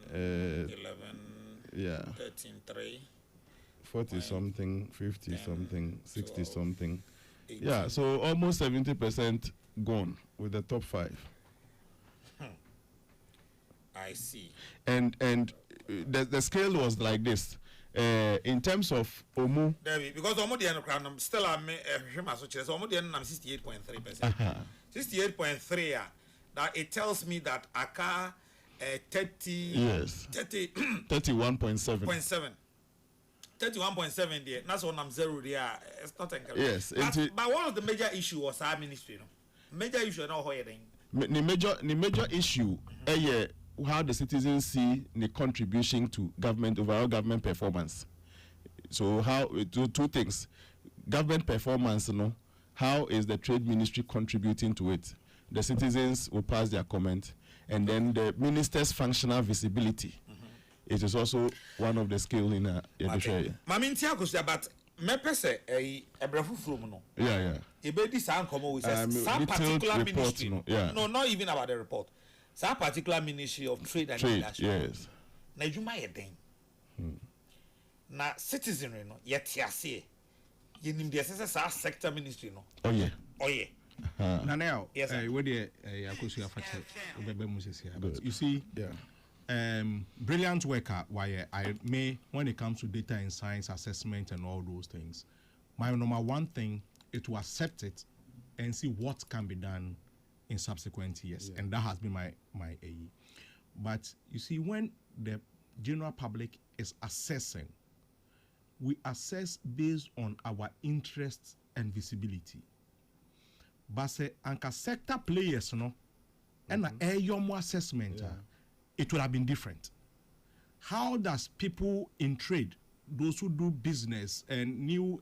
7 11 yeah 13 3 40 something 50 10, something 60 12, something 18. Yeah, so almost 70% gone with the top 5. I see. And the scale was like this. In terms of Omu, because Omu the end still I'm so Omu the end 68.3%. 68.3. That it tells me that Aka 30 yes 31.7. 31.7 there. That's one I'm zero there. It's not encouraging. Yes. But one of the major issue was our ministry. Major issue not holding. The major issue how the citizens see the contribution to government, overall government performance. So how two things. Government performance, how is the trade ministry contributing to it? The citizens will pass their comment. And then the minister's functional visibility. It is also one of the skills in a Mami ntia but me pese a brefu from no. Yeah. E be this an come with some particular ministry. No, not even about the report. Some particular ministry of trade and industry. Yes. Na juma ye den. Na citizenry no ye tiase. Ye nim de say sector ministry no. Oh yeah. Now yes, where the akosu afache obebe musisi. But you see, brilliant worker why I may when it comes to data and science assessment and all those things. My number one thing is to accept it and see what can be done in subsequent years, and that has been my AE. But you see, when the general public is assessing we assess based on our interests and visibility. But say anka sector players no and a assessment it would have been different. How does people in trade, those who do business and new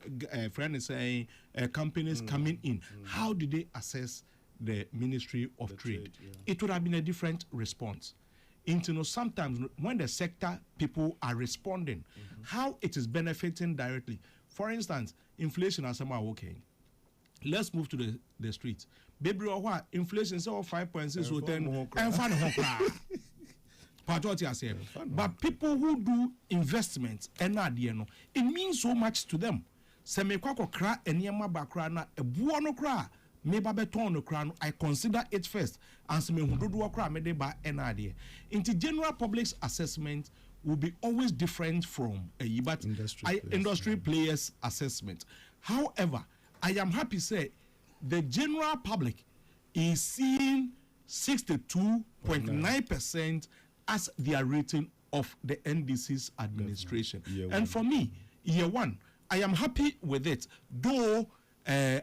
friends saying companies coming in, how did they assess the Ministry of Trade? It would have been a different response. Sometimes when the sector people are responding, how it is benefiting directly. For instance, inflation as somehow okay. Let's move to the streets. Baby, what inflation is 5.6 or 10 and but people who do investments and it means so much to them. Kra enyama bakra na ebuo no kra me ba beton no kra no I consider it first and some hudodo kra me de ba enade. Into general public's assessment will be always different from a but industry players assessment. However, I am happy to say the general public is seeing 62.9% as their rating of the NDC's administration. And for me, year one, I am happy with it, though I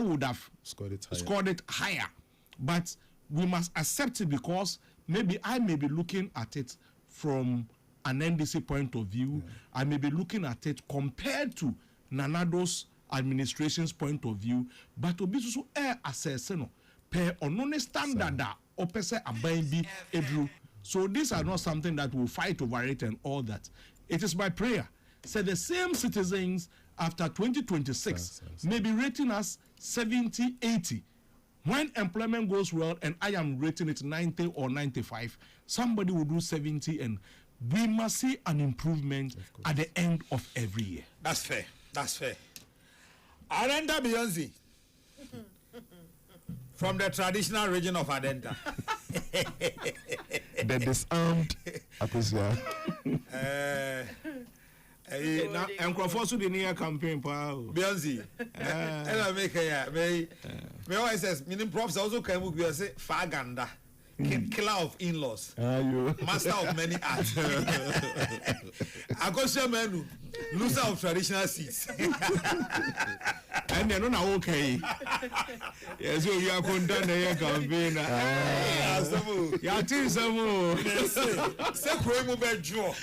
would have scored it higher. But we must accept it because maybe I may be looking at it from an NDC point of view. I may be looking at it compared to Nanado's administration's point of view. But to be so assess per onone standard or per se abain bi. So these are not something that will fight over it and all that. It is my prayer. Say the same citizens after 2026 may be rating us 70, 80. When employment goes well and I am rating it 90 or 95, somebody will do 70 and we must see an improvement at the end of every year. That's fair. That's fair. Adenta Beyonce. From the traditional region of Adenta. The disarmed Akosia. Now, and Crawford the near campaign, Beyonce. And I make a may always says, meaning props also can be a Faganda. Killer of in-laws, master of many arts. Akosia menu, loser of traditional seats. And they're not okay. Yes, you are condemned the campaign. Yeah, say Kuemu Bedjo.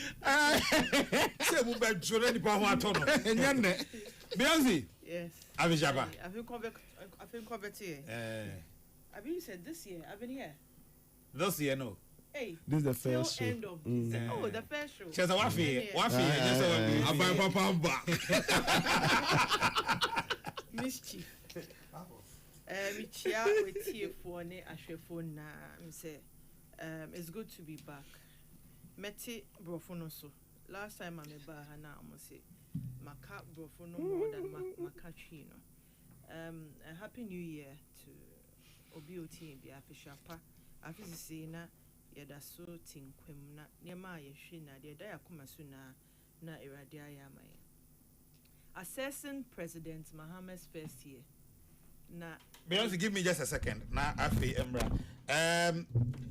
Say Mubedjo, any power at all. Beyonce. Yes. Avijaba. I've been converted. Have you said this year? I've been here. This year, no. Hey, this is the first show. End of oh, the first show. She's a waffy. Mischief. Michia with here for ne ashefo na say it's good to be back. Meti brofono so. Last time I met ba na say maka brofono more than maka chino. A happy new year to Obioti and Biafishapa. After saying na yada so tinkwem na nema yehwe na de da yakoma so na erade ayamai. Assessing President Mahama's first year. Na Beyonce, give me just a second. Na afi Emra.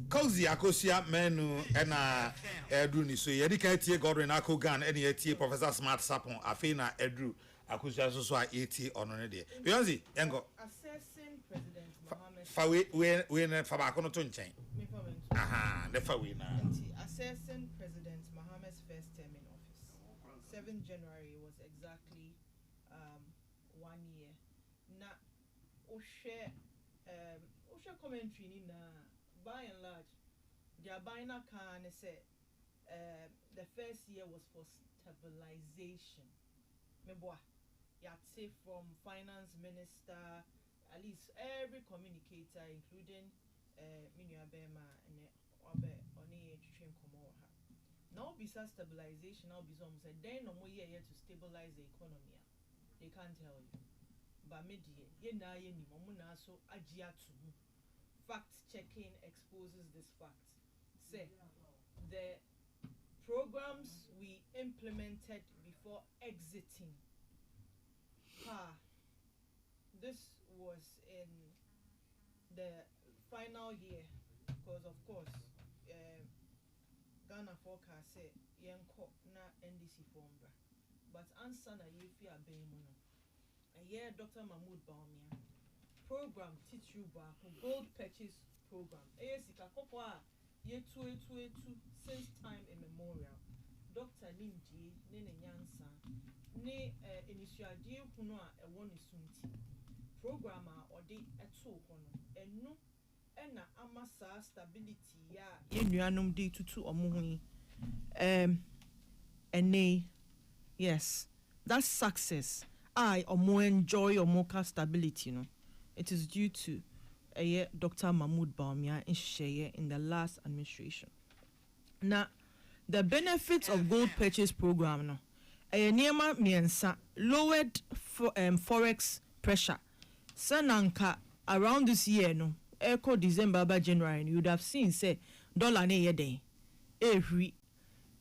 Kozi Akosia menu ena Edru ni so yedi kan tie Godwin Akogan ene yetie Professor Smart Sapon afi na Edru Akosia so a 80 ono ne de. Beyonce, engo. Assessing President Mahama's fa we na fa ba ko no to nchen. Aha, the fa we na. Assessing President Mahama's first term in office. 7th January was exactly 1 year. Na Oshe commentary ni na by and large the abina can say the first year was for stabilization. Meboa yate from finance minister, at least every communicator including Minua Bema and Obe Oni Trim Komoha. Now besides stabilization, now besides say then no more year to stabilize the economy. They can't tell you. But media, ye na ye ni momuna so ajia to fact checking exposes this fact. Say the programs we implemented before exiting. This was in the final year because of course Ghana forecast say yenko na NDC formula. but answer na yefi abemu no a Dr. Mahmoud Baumia program teach you back gold purchase program sika koko a ye 2 since time immemorial Dr. Nimji ne nyansa ne initiative hunu a ewo ne sunti program a ode eto hono enu ena amasa stability ya ye nuanom de tutu omo hu yes, that success I or more enjoy or more stability, it is due to Dr. Mahmoud Baumia in the last administration. Now, the benefits of gold purchase program Niema miensa lowered forex pressure. Sananka around this year echo December by January you would have seen say dollar ne yede every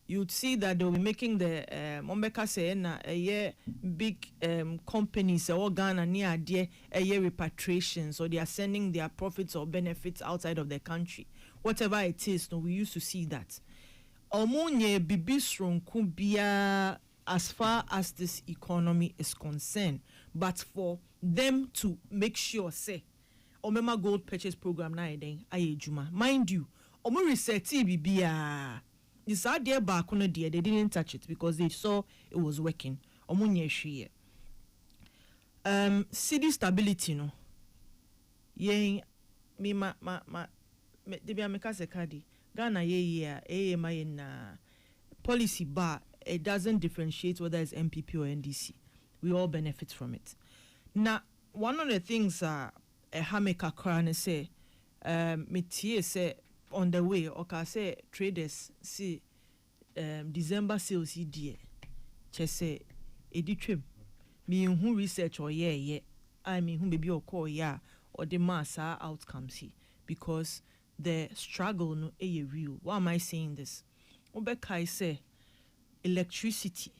you'd see that they'll be making the Mombeka say na big companies or Ghana near dear repatriation, so they are sending their profits or benefits outside of the country. Whatever it is, no, we used to see that. Omunye bibi strong kubia as far as this economy is concerned, but for them to make sure say Omema gold purchase program na eden ayejuma. Mind you, omu research bibia. This idea back on the day they didn't touch it because they saw it was working. City stability no. Ye me debi ameka sekadi Ghana ye ma na policy bar it doesn't differentiate whether it's MPP or NDC. We all benefit from it. Now one of the things a hameka krane say me tie say on the way okay say traders see December sales dear say editwem me who research or I mean who maybe or call or the mass outcomes he because the struggle no real. Why am I saying this? Obekai say electricity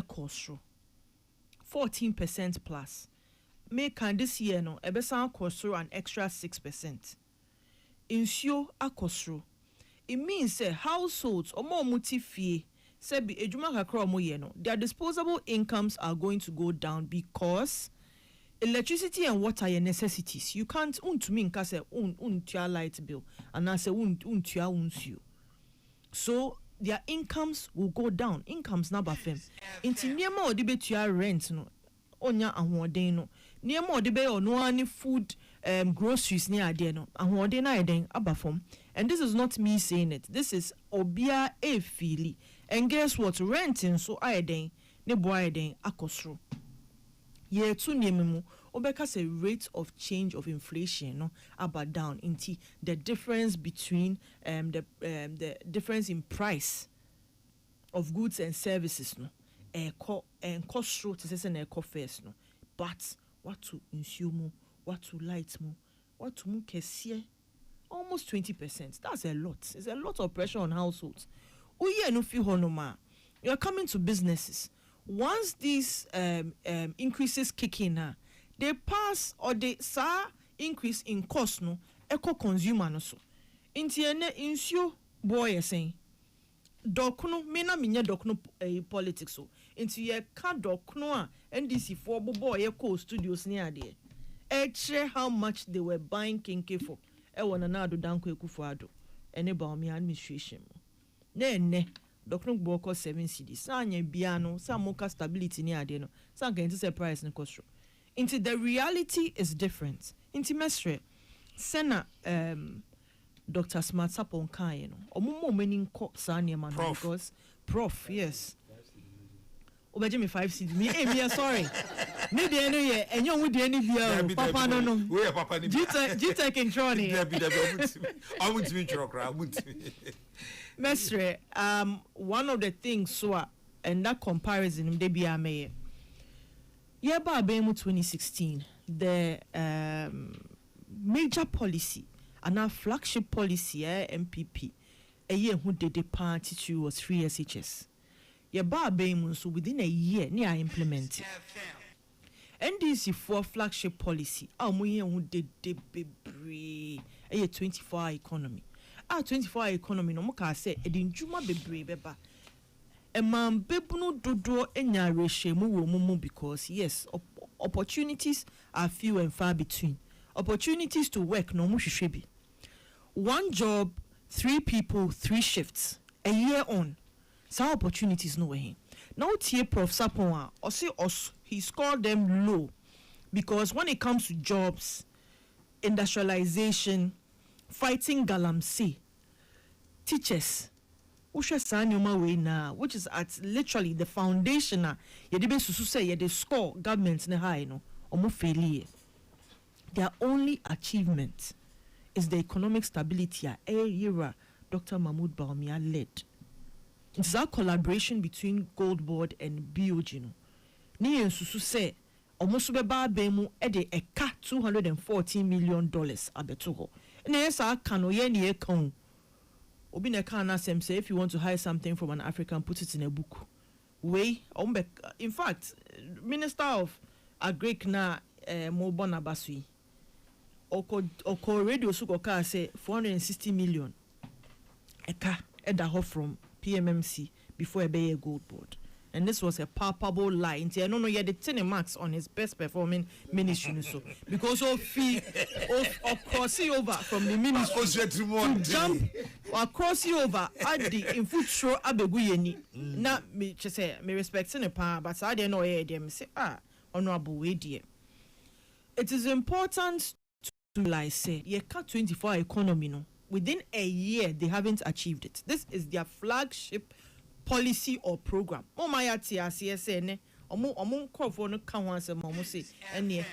cost 14% plus make this year no ebesan cost an extra 6%. Insure akosro it means say households or more mutifie say be ejuma kakra omo ye no their disposable incomes are going to go down because electricity and water are necessities. You can't untumi nka say untua light bill and I say untua unsuo, so their incomes will go down. Incomes na ba fem inti niema odi betua rent no onya ahoden no niema odi be ono ani food groceries near ade no ahoden na eden abafom. And this is not me saying it, this is obia e fili. And guess what, renting so eden ne boy eden akosro ye tu niemu obeka say rate of change of inflation no about down into the difference between the difference in price of goods and services no kosro to say na first no, but what to insume, what to light mo, what to mu kesie almost 20%. That's a lot. It's a lot of pressure on households. Uye no fi honoma. You're coming to businesses. Once these increases kick in, they pass or they sa increase in cost no eco consumer no so. Inti ene insure boy saying dokno mena minya dokno politics so. Inti ye ka dokno a NDC for boy eco studios ni ade. How much they were buying kinke for. Ewa na ado danko ekufuado ene Baumia administration ne doctor gboko 7 cedis sanya bia no samoka stability ni ade no sanka into surprise ne cost into the reality is different into mestre sena Dr. Smart Sapon kan no omomo mani nko sa ne man because prof yes obeje me 5 cd me me sorry me dey no ye enyo hu dey ni bia papa no we papa ni gita control ni amuntimi chokra amuntimi mestre one of the things so and that comparison dey bia me ye ba be mu 2016 the major policy and our flagship policy MPP eye hu dey party was free SHS. Ye ba be so within a year near implement NDC for flagship policy amoye hu de bebre a 24-hour economy 24-hour economy no mo ka say e de njuma bebre beba man bebuno dodo enya reshemu wo mumu because yes, opportunities are few and far between. Opportunities to work no mushishwebi. One job, 3 people, 3 shifts. A year on. Some opportunities no way. Now tie Prof Sapon he scored them low because when it comes to jobs, industrialization, fighting galamsey, teachers, which is at literally the foundation. They score governments ne high no or failure. Their only achievement is the economic stability era Dr. Mahmoud Bawumia led. It's our collaboration between Gold Board and BOG. Ni ensusu say almost beba bemu ede eka $214 million abeto ho. Na yesa kano ye ni ekon. Obi ne kan asem say if you want to hire something from an African, put it in a book. In fact, Minister of Agric na Mobona Basui. Oko radio suko ka say 460 million. Eka edaho from PMMC before a Gold Board. And this was a palpable lie. I don't know yet the 10 marks on his best performing ministry. So because of crossing over from the ministry to jump or crossing over at the in foot show abeguyeni. Not me just say me respecting a pa, but I didn't know them say honorable way dear. It is important to like say you cut 24 economy no. Within a year they haven't achieved it. This is their flagship policy or program. CSN crop no can once a mom say and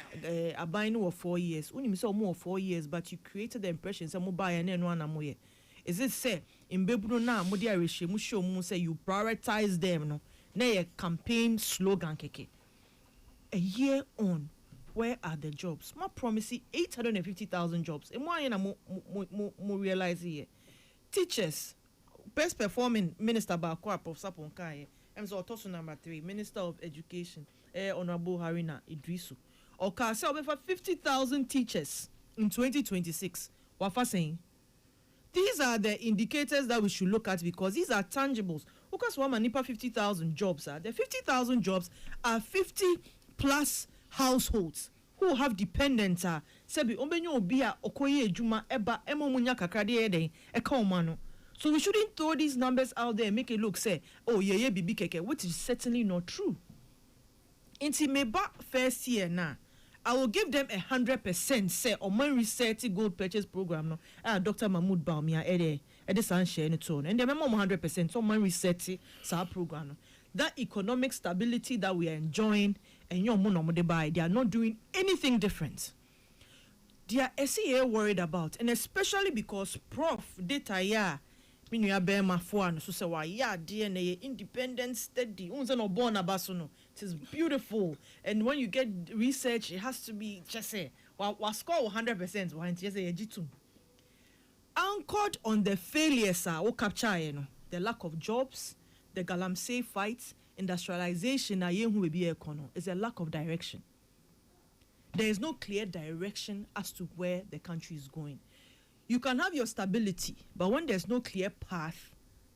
abiding for 4 years. Only so more 4 years, but you created the impression some buy and one amoye. Is it say in Bebuno na Modia Rishimu show mu say you prioritize them no? Na campaign slogan keke. A year on, where are the jobs? Ma promising 850,000 jobs. And why mo realize here? Teachers. Best performing minister Bakwa Prof Sapon Kai. Tosu number 3, Minister of Education, Honorable Harina Idrisu. Oka say over 50,000 teachers in 2026. Wafa saying these are the indicators that we should look at because these are tangibles. Because one manipa 50,000 jobs are the 50,000 jobs are 50 plus households who have dependents. Sebi ombenyo obia okoye ejuma eba emomunya kakrade eden ekaomano. So we shouldn't throw these numbers out there and make it look say, oh yeah, bibi keke, which is certainly not true. Inti meba first year now, I will give them 100% say on my research gold purchase program no. Dr. Mahmoud Bawumia ede san share ni tone. And the member 100% on my research sa program no. That economic stability that we are enjoying and your mono buy, they are not doing anything different. They are SEA worried about, and especially because Prof data ya. Minu ya be mafuano so say wa ya DNA independent steady unza no born abasono. It is beautiful, and when you get research it has to be just say wa score 100% wa just say G2 anchored on the failures o capture you know the lack of jobs, the galamsey fights, industrialization na yen hu be econo is a lack of direction. There is no clear direction as to where the country is going. You can have your stability, but when there's no clear path,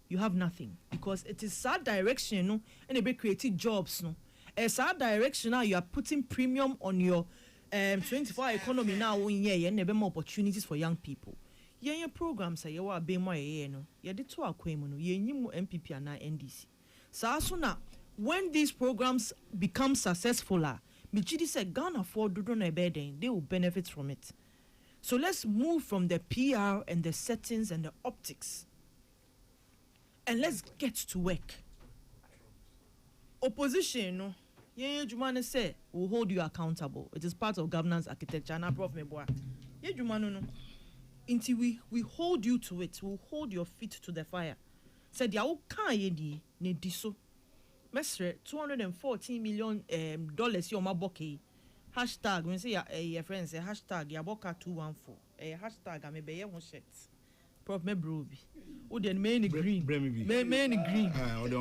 you have nothing because it is that direction, no, and it be creating jobs, no. It's that direction now you are putting premium on your 24 economy now. And there be more opportunities for young people. Your programs say you are being more no. You did to acquaint no. You more MPP and NDC. So now when these programs become successful, Michidi said Ghana for do no bedding, they will benefit from it. So let's move from the PR and the settings and the optics. And let's get to work. Opposition, no, yeah, Jumane say will hold you accountable. It is part of governance architecture. And I Prof Meboa. Yeah, Jumane no. Until we hold you to it, we'll hold your feet to the fire. Said ya can ye ne diso. Mesre $214 million your maboke. Hashtag when say your friends say hashtag Yaboka 214. Hashtag I may be one shirt. Prof me brobi. O den main green. Main green.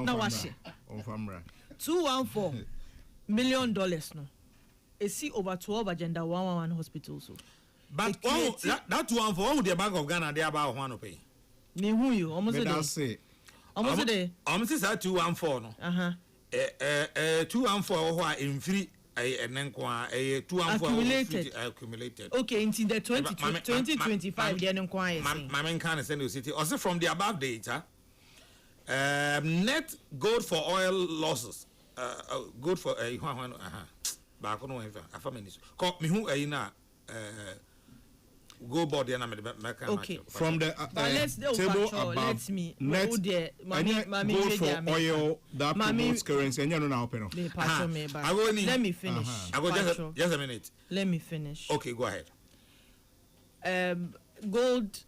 Now wash it. On famra. $214 million no. A see over 12 agenda 111 hospitals so. But that one for all the Bank of Ghana they about one pay. Ni hu you almost say Almost there. Almost is 214 no. 214 in free and then 214 accumulated. Okay, in the 2025 the inquiry. My man can send you city. Also from the above data, net gold for oil losses. Good for back on a family. Call me who go board the okay. From the table above, let me net gold for oil that promotes currency. And you know now, Peno. Let me finish. I go just a minute. Let me finish. Okay, go ahead. Gold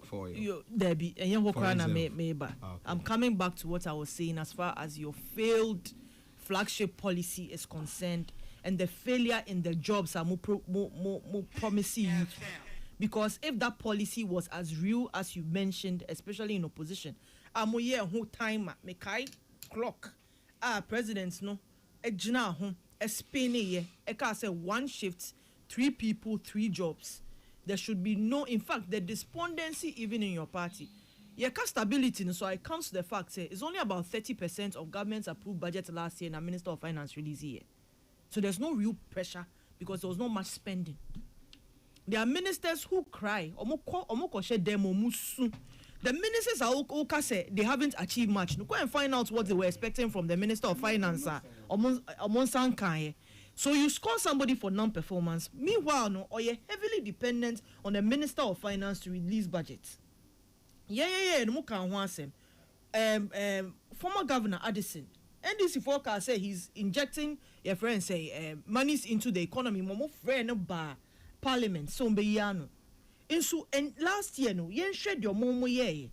for you. Debbie, and you I'm coming back to what I was saying as far as your failed flagship policy is concerned. And the failure in the jobs are more promising you. Because if that policy was as real as you mentioned, especially in opposition, I'm here whole time me kai clock. Presidents no ejina ho espene ye. I can say 1 shift, 3 people, 3 jobs. There should be no, in fact, the despondency even in your party. Yeah, stability. So it comes to the fact say it's only about 30% of government's approved budget last year and a Minister of Finance released here. So there's no real pressure because there was not much spending. There are ministers who cry. The ministers are say they haven't achieved much. Go and find out what they were expecting from the Minister of Finance. So you score somebody for non-performance. Meanwhile, no, or you're heavily dependent on the Minister of Finance to release budgets. Former Governor Addison. NDC forecast say he's injecting your friends say monies into the economy. Momo friend bar parliament so mbeyano. And last year no yen shed your momo ye.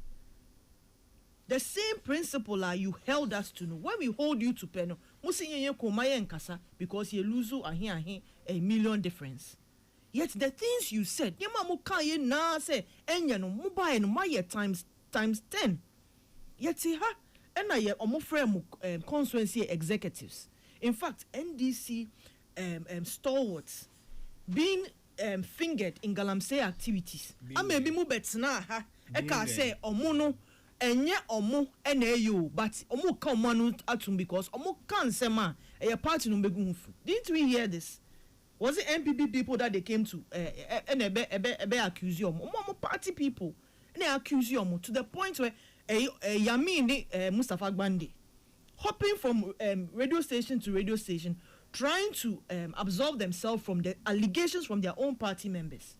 The same principle you held us to know when we hold you to peno. Musi yen komaye nkasa because you lose a million difference. Yet the things you said, yema mo kan ye na say enya no mobile no my times 10. Yet ha. And I am constituency executives. In fact, NDC stalwarts being fingered in Galamsey activities. I may be moved now. I can say omono enye omo NAU, but omo come manu atum because omo can say ma a party no begunfu. Didn't we hear this? Was it MPP people that they came to and ebe accuse you omo party people and they accuse you to the point where Yamini Mustafa Gbandi hopping from radio station to radio station, trying to absolve themselves from the allegations from their own party members.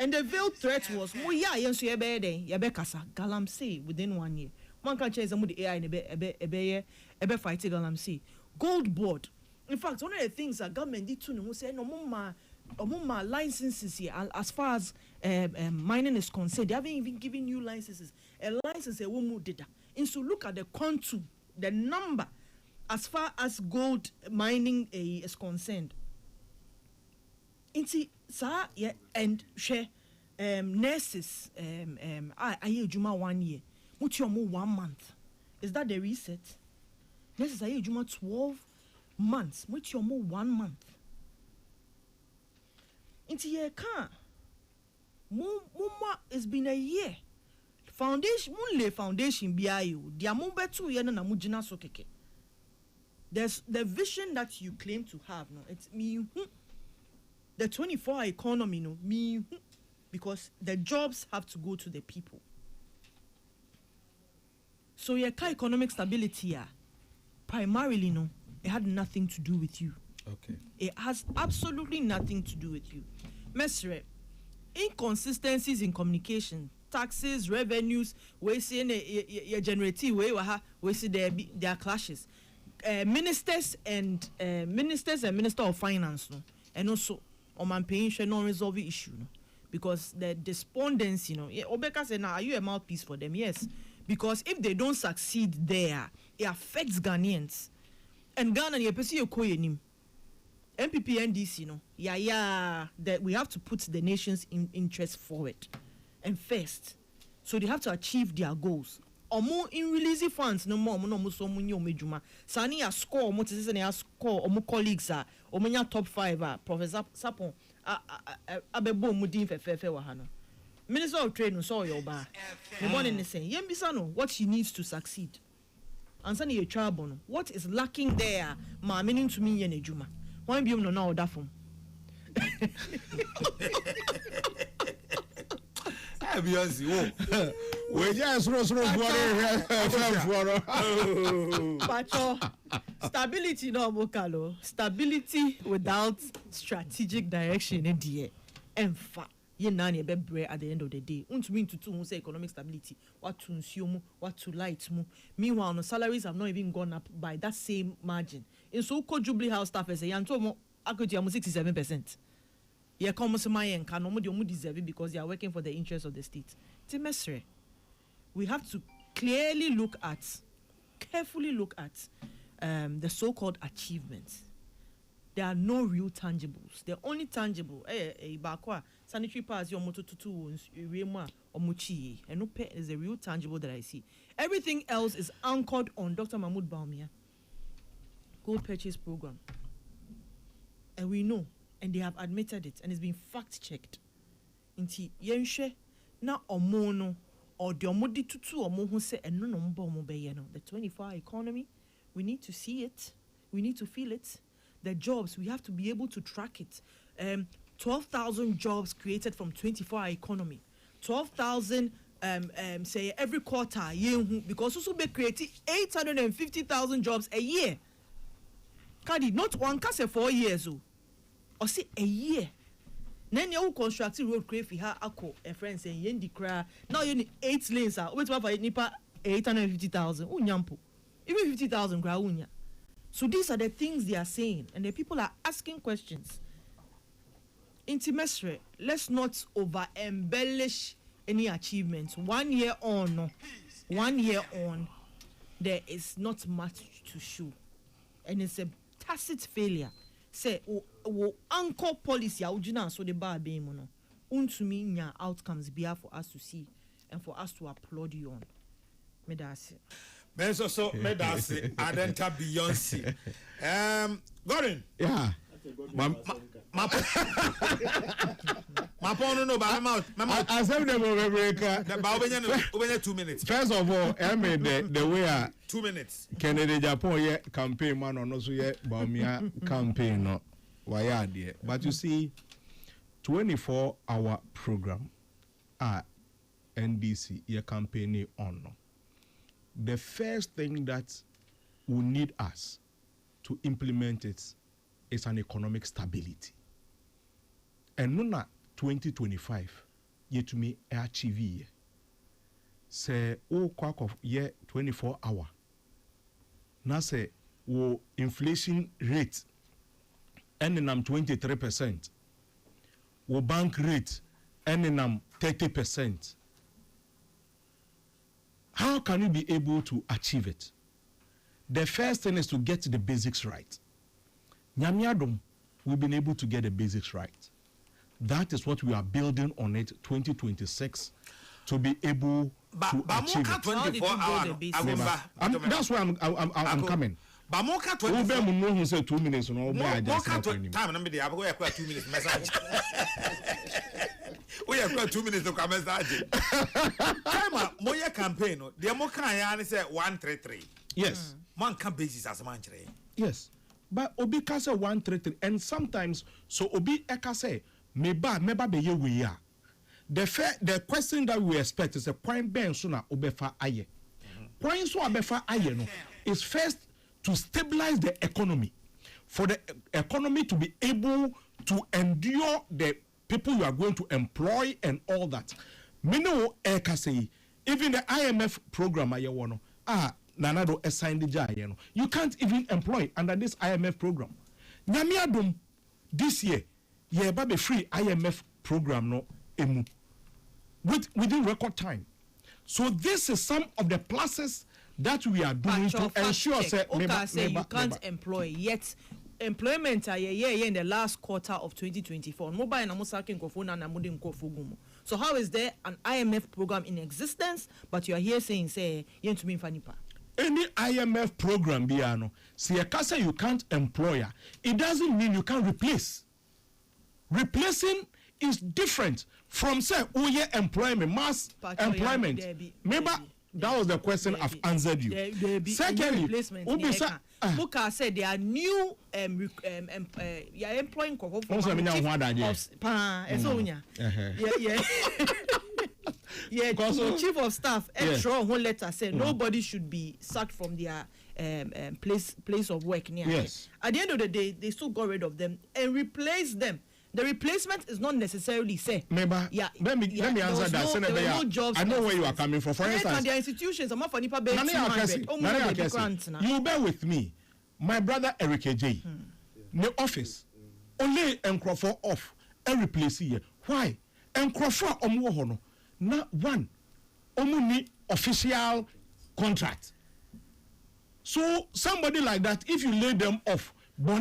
And the veiled threat was, Galamsey within 1 year. One can change some of the AI ebe fighting Galamsey. Gold board. In fact, one of the things that government did to know, say no more licenses here as far as mining is concerned. They haven't even given new licenses. A license a woman did that. And so look at the contour, the number as far as gold mining is concerned. Inti sa yeah and share nurses aye juma 1 year. Muti omo 1 month. Is that the reset? Nurses aye juma 12 months. Muti omo 1 month. Inti ye kan mumma it's been a year. Foundation munle foundation biayo dia mo betu ye na mujina so keke. There's the vision that you claim to have no it's me the 24-hour economy no me because the jobs have to go to the people. So your economic stability primarily no it had nothing to do with you. Okay. It has absolutely nothing to do with you. Mesre, inconsistencies in communication, taxes, revenues, we see in generative we see there are clashes. Ministers and Minister of Finance no, and also on paying non-resolved issue no, because the despondency Obeka said now are you a mouthpiece for them? Yes, because if they don't succeed there it affects Ghanaians and Ghana you pursue your koyenim MPP NDC that we have to put the nation's interest forward and first, so they have to achieve their goals. Omo in releasing funds no more no so munyo mejuma sani ya score omo tese na ya score omo colleagues omo top 5 Professor Sapon abebo mudin fefefe wa ha no Minister of Trade no saw your bar. The one in the saying, Yembisano, what she needs to succeed. And suddenly a trouble. What is lacking there? Ma meaning to me yen juma. Why be no now that from? Beyonce, we just stability no mokalo. Stability without strategic direction in the emfa. Ye nani be bre at the end of the day. Untumi to say economic stability. What to consume, what to light mu. Meanwhile, no salaries have not even gone up by that same margin. In so-called Jubilee House staff say yanto mo akoti amu 67%. Ye come to my end, can no deserve it because they are working for the interests of the state. Timesre, we have to carefully look at the so-called achievements. There are no real tangibles. The only tangible, sanitary pads, your motor tutu, omuchi, and no pay is a real tangible that I see. Everything else is anchored on Dr. Mahmoud Baumia gold purchase program, and we know. And they have admitted it, and it's been fact-checked. Inti yenshe na omono or the omodi tutu omo hu se eno no mbo mo be ye no. The 24-hour economy, we need to see it, we need to feel it. The jobs, we have to be able to track it. 12,000 jobs created from 24-hour economy. 12,000 say every quarter because also be creating 850,000 jobs a year. Kadi not one case 4 years o. Or say a year. Then you construct road crazy ha ako a friend saying yendi cry. Now you need 8 lanes are wait for nipa 850,000. Unyampo. Even 50,000 gra unya. So these are the things they are saying, and the people are asking questions. Intimesre, let's not over embellish any achievements. 1 year on, there is not much to show. And it's a tacit failure. Say anchor policy aujina so the bar be mono untumi nya outcomes be for us to see and for us to applaud you on. Medasi Adenta Beyonce. Gordon. Yeah. My phone no ba my mouth. I said them over breaker. Over 2 minutes. First of all, I mean the way 2 minutes. Kennedy Japan ye campaign man on also ye Baumia campaign no why there. But you see 24-hour program NDC ye campaign on. The first thing that will need us to implement it is an economic stability. And nona 2025 yet to me achieve say o kwak of year 24 hour. Na say wo inflation rate ending 23%. Wo bank rate ending 30%. How can you be able to achieve it? The first thing is to get the basics right. Nyamiadum, we've been able to get the basics right. That is what we are building on it 2026 to be able to achieve it. 24 hours. That's why I'm coming. Bamoka 24 hours. 2 minutes. No, time number the 2 minutes message. We have 2 minutes to come message. Time moya campaign. The moka yani say 133. Yes. Man can basis as man chere. Yes. But obi ka say 133 and sometimes so obi eka say meba be ye we ya. The question that we expect is a point ben so na obefa aye. Point so obefa aye no is first to stabilize the economy. For the economy to be able to endure the people you are going to employ and all that. Mino eka say even the IMF program aye wono Nanado assigned the jay, you can't even employ under this IMF program. Nyamiadum this year, ye baby free IMF program no emu within record time. So this is some of the pluses that we are doing to ensure you can't employ yet. Employment in the last quarter of 2024. So how is there an IMF program in existence, but you are here saying any IMF program biano, see a you can't employ, it doesn't mean you can't replace. Replacing is different from say employment, mass employment. Maybe that was the question I've answered you. Secondly, Buka said there are new you are employing for chief of staff extra one letter said nobody should be sacked from their place of work near. Yes. At the end of the day, they still got rid of them and replaced them. The replacement is not necessarily say. Let me answer that. No jobs. I know where you are coming from. For instance, their institutions, I'm not for nipa you bear with me. My brother Eric AJ, the office, only Nkrofo off and replace here. Why? Nkrofo omo not one. Only official contract. So somebody like that, if you lay them off, why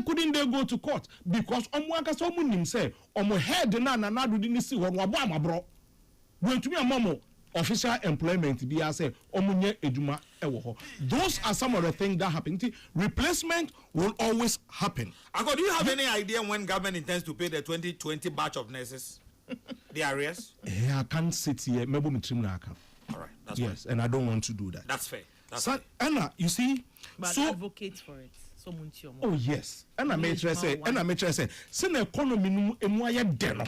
couldn't they go to court? Because someone say, head na do didn't see what bro. Going to me a mamo official employment be as say eduma ewo. Those are some of the things that happen. Replacement will always happen. Uncle, do you have any idea when government intends to pay the 2020 batch of nurses? The arrears? I can't sit here. All right, that's yes, fine. and I don't want to do that. That's fair. That's so, fair. Anna, you see, but so advocate for it. Oh yes, and I make sure say, send economy no emuaye deno.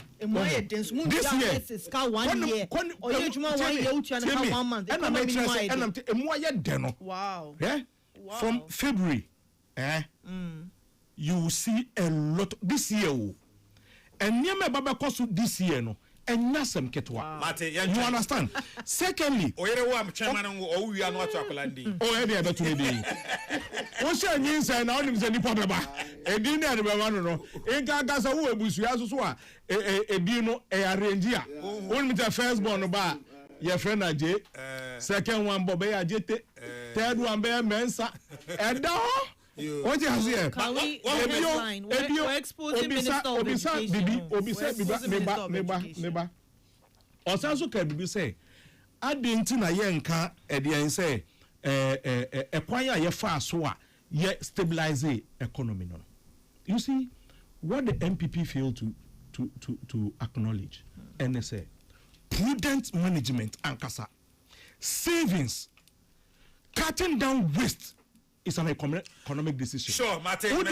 This year, 1 year. And I make sure say, and I'm emuaye deno. Wow. Yeah. Wow. From February, you will see a lot this year. And near my baba kosu this year no. And nasem ketwa. You understand? Secondly, I'm chairman or we are not Chakolandi. Oh, any other 2 days. What's your news and all of the problem? A dinner, I don't know. A gagasa who was a bino, a arrangia. Only the first born bar, your friend Ajay. Second one, Bobea Jete. Third one, Bear Mensa. And now. What you have here? Can we headline? We're exposing Minister of Education. Neba. Also, can be say, I didn't know Yanka at the end say, acquire your fast so yet stabilize the economy. You see, what the MPP failed to acknowledge, and they say, prudent management and kasa, savings, cutting down waste. It's an economic decision. Sure, Martin. Who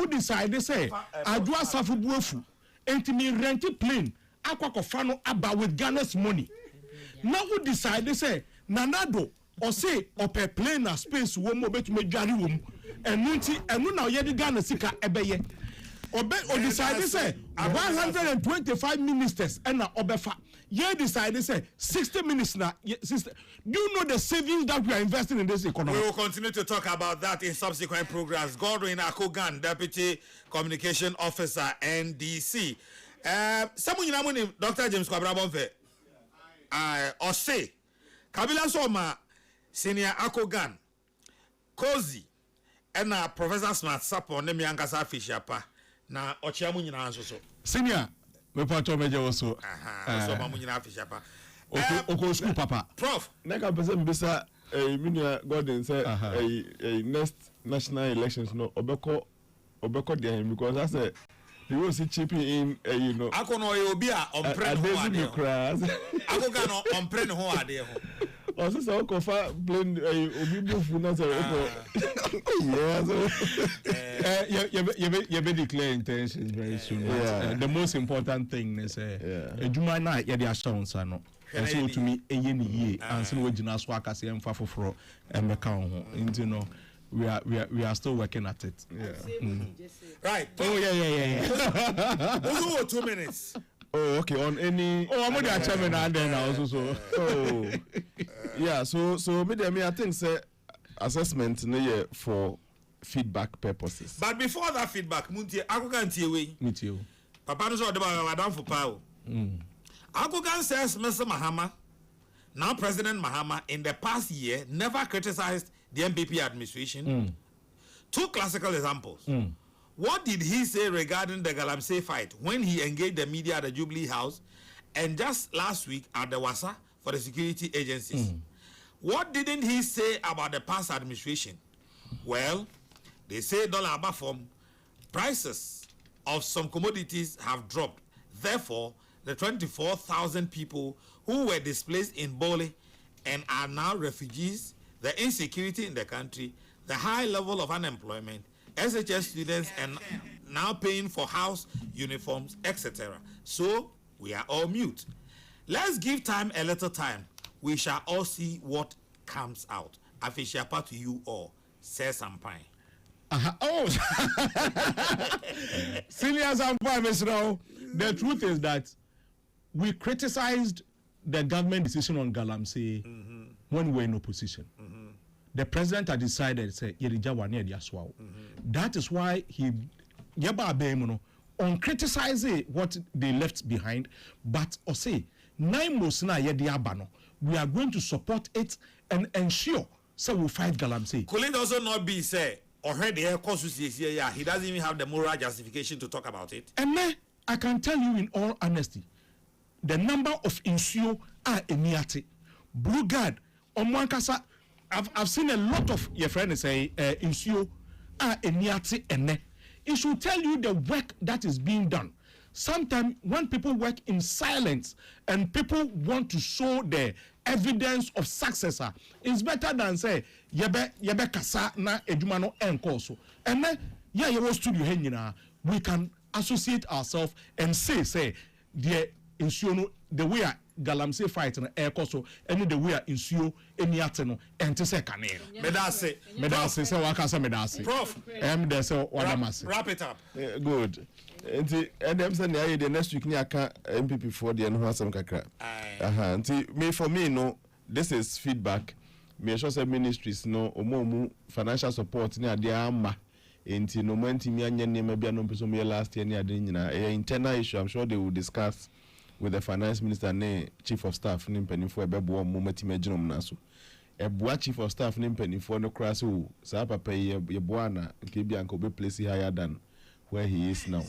decided say, Adwa Safubuefu, and to me rent a plane, Aquacofano about with Ghana's money. Now who decided say, Nanado, or say, or per plane or space, one more bet me jari room, and now yet Ghana Sika Ebeye. Or decided say, 125 ministers and Obefa. Yeah, decided say 60 minutes now. Do you know the savings that we are investing in this economy? We will continue to talk about that in subsequent programs. Godwin Akogan, Deputy Communication Officer, NDC. Someone you know, Dr. James Kwabrabonfe. Or say, Kabila Soma, Senior Akogan, Kozi, and Professor Smart Sapo, Nemi Ankasa Fishapa. Na Ochiamu nyina nso so. Senior, me pato meje also. So mamu nyina Fishapa. Oko school papa. Prof. Neka person bisa Minia Gordon say next national elections no obeko there because I say he was chipping in you know. Akono ye obi a ompre no ho ade. Akoga no ompre no ho ade ho. Also so kofa blend obi bufu na say you be declare intentions very soon. The most important thing is ejuma na ye dey assurance no. So to me eye ni ye anse no wagina so akase emfa foforo emeka ho. Nti no we are still working at it. Right. Oh yeah. Also 2 minutes. Oh, okay. On any. Oh, I'm going to chairman and then also. So. Oh, yeah. So me, I think say assessment no for feedback purposes. But before that feedback, Muntie, I can't see away. Me too. Papa knows what about Madam for power. Akogan says Mr. Mahama, now President Mahama, in the past year never criticized the MPP administration. 2 classical examples. What did he say regarding the Galamsey fight when he engaged the media at the Jubilee House and just last week at the Wasa for the security agencies? What didn't he say about the past administration? Well, they say dollar above from prices of some commodities have dropped. Therefore, the 24,000 people who were displaced in Bole and are now refugees, the insecurity in the country, the high level of unemployment, SHS students and now paying for house uniforms, etc. So we are all mute. Let's give time a little time. We shall all see what comes out. Afishiapa to you all. Say something. Oh, senior Sampai, Mr. The truth is that we criticized the government decision on Galamsey when we were in opposition. The president had decided, say, that is why he on criticizing what they left behind, but say we are going to support it and ensure so we fight Galamsey. Could it also not be say already he doesn't even have the moral justification to talk about it? And then I can tell you in all honesty, the number of insure are emiate. Blue Guard, Omwankasa, I've seen a lot of your friends say insure are emiate and it should tell you the work that is being done. Sometimes when people work in silence and people want to show the evidence of success, it's better than say yebe kasa na ejuma no enkoso. And then you was studio henina, we can associate ourselves and say the ensure the way Galamsey fight na enkoso and the way ensure eniate no ente se kanero. Medase say wakasa medase. Prof, there say wadamase. Wrap it up. Good. And them say the next week ni aka MPP for the no asem kakra. For me no, this is feedback. Me sure say ministries no omo financial support ni ade ama. Enti no menti mi anya nema bia no peso me last year ni ade nyina. Internal issue, I'm sure they will discuss with the finance minister ne chief of staff ni mpanifo ebebo mo matime ginom na so. Ebua chief of staff ni mpanifo no kra so sa papa ye boa na nke bia nko be place higher than where he is now.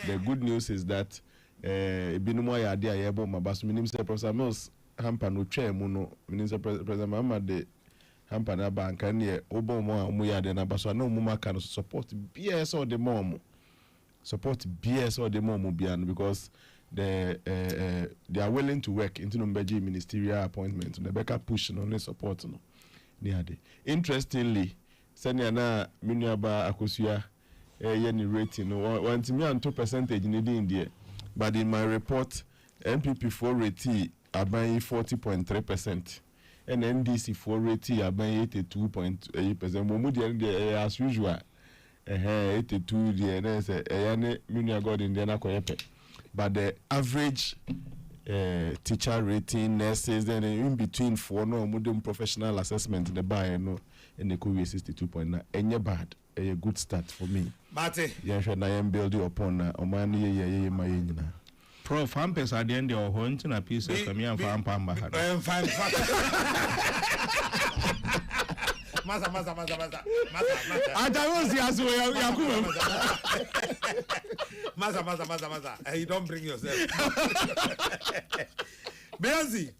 The good news is that ebinumo ya ade ayebo mabaso minister Professor Mills hampa no twa mu no minister President Mama de hampa na banka ne obo mo ya de na baso na mo maka no support BS or the mom support BS or the mom bian because they are willing to work into numbeji ministerial appointment the better push no support no ni ade. Interestingly senior na minuaba akosua any rating no want me and 2% in the but in my report MPP4 rating are buying 40.3% and NDC4 rating are buying 82.8%. Momu as usual 82 the and Munia God in the but the average teacher rating nurses then in between for no modern professional assessment the buy no and the COVID 62.9 any bad. A good start for me. Mate. Yes, and I am building upon Omani my Prof, I'm at the end of home to a piece of me and Farm Pamba. Masa. I don't see as well. Masa. You don't bring yourself. Beazi.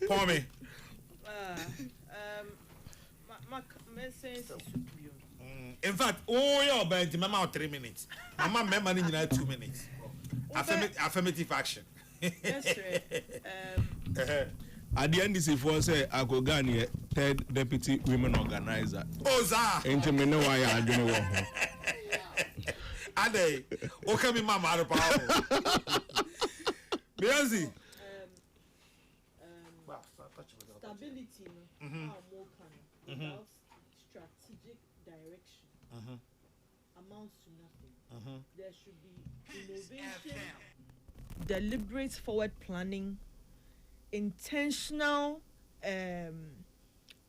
For me. In fact, you're about to Mama 3 minutes. Mama, my money in 2 minutes. Affirmative action. Yes, sir. At the end, this is say I go Ghana, third deputy women organizer. Oza. Ain't me know why I don't know. Ade, okay, me mama out of power. Beazi. Stability, without strategic direction amounts to nothing. There should be innovation, deliberate forward planning, intentional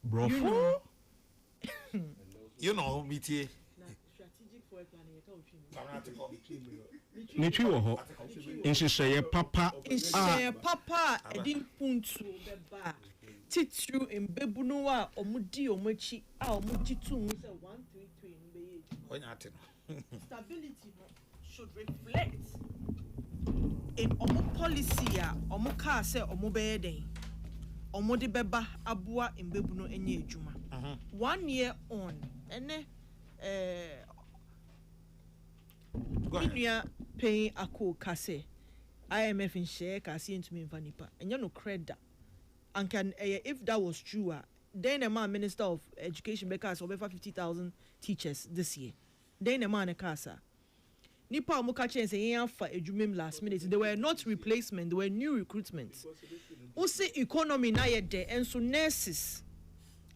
Bro, you know, BTA. strategic forward planning. Nichi wo inhyehyɛ papa Papa edin puntu beba titru mbebunu a omudi omachi a omuji tu mu say 133 mbeye. Stability should reflect in omo policy a omo ka say omo beye den omo de beba aboa mbebunu enye adwuma. 1 year on ene Minya paying ako kase. IMF in share kasi into me vanipa. And you no credit. And can if that was true, then a man Minister of Education because over 50,000 teachers this year. Then a man a casa. Nipa omukache and say for ejumim last minute. They were not replacement, they were new recruitments. Ose economy na ye de and so nurses.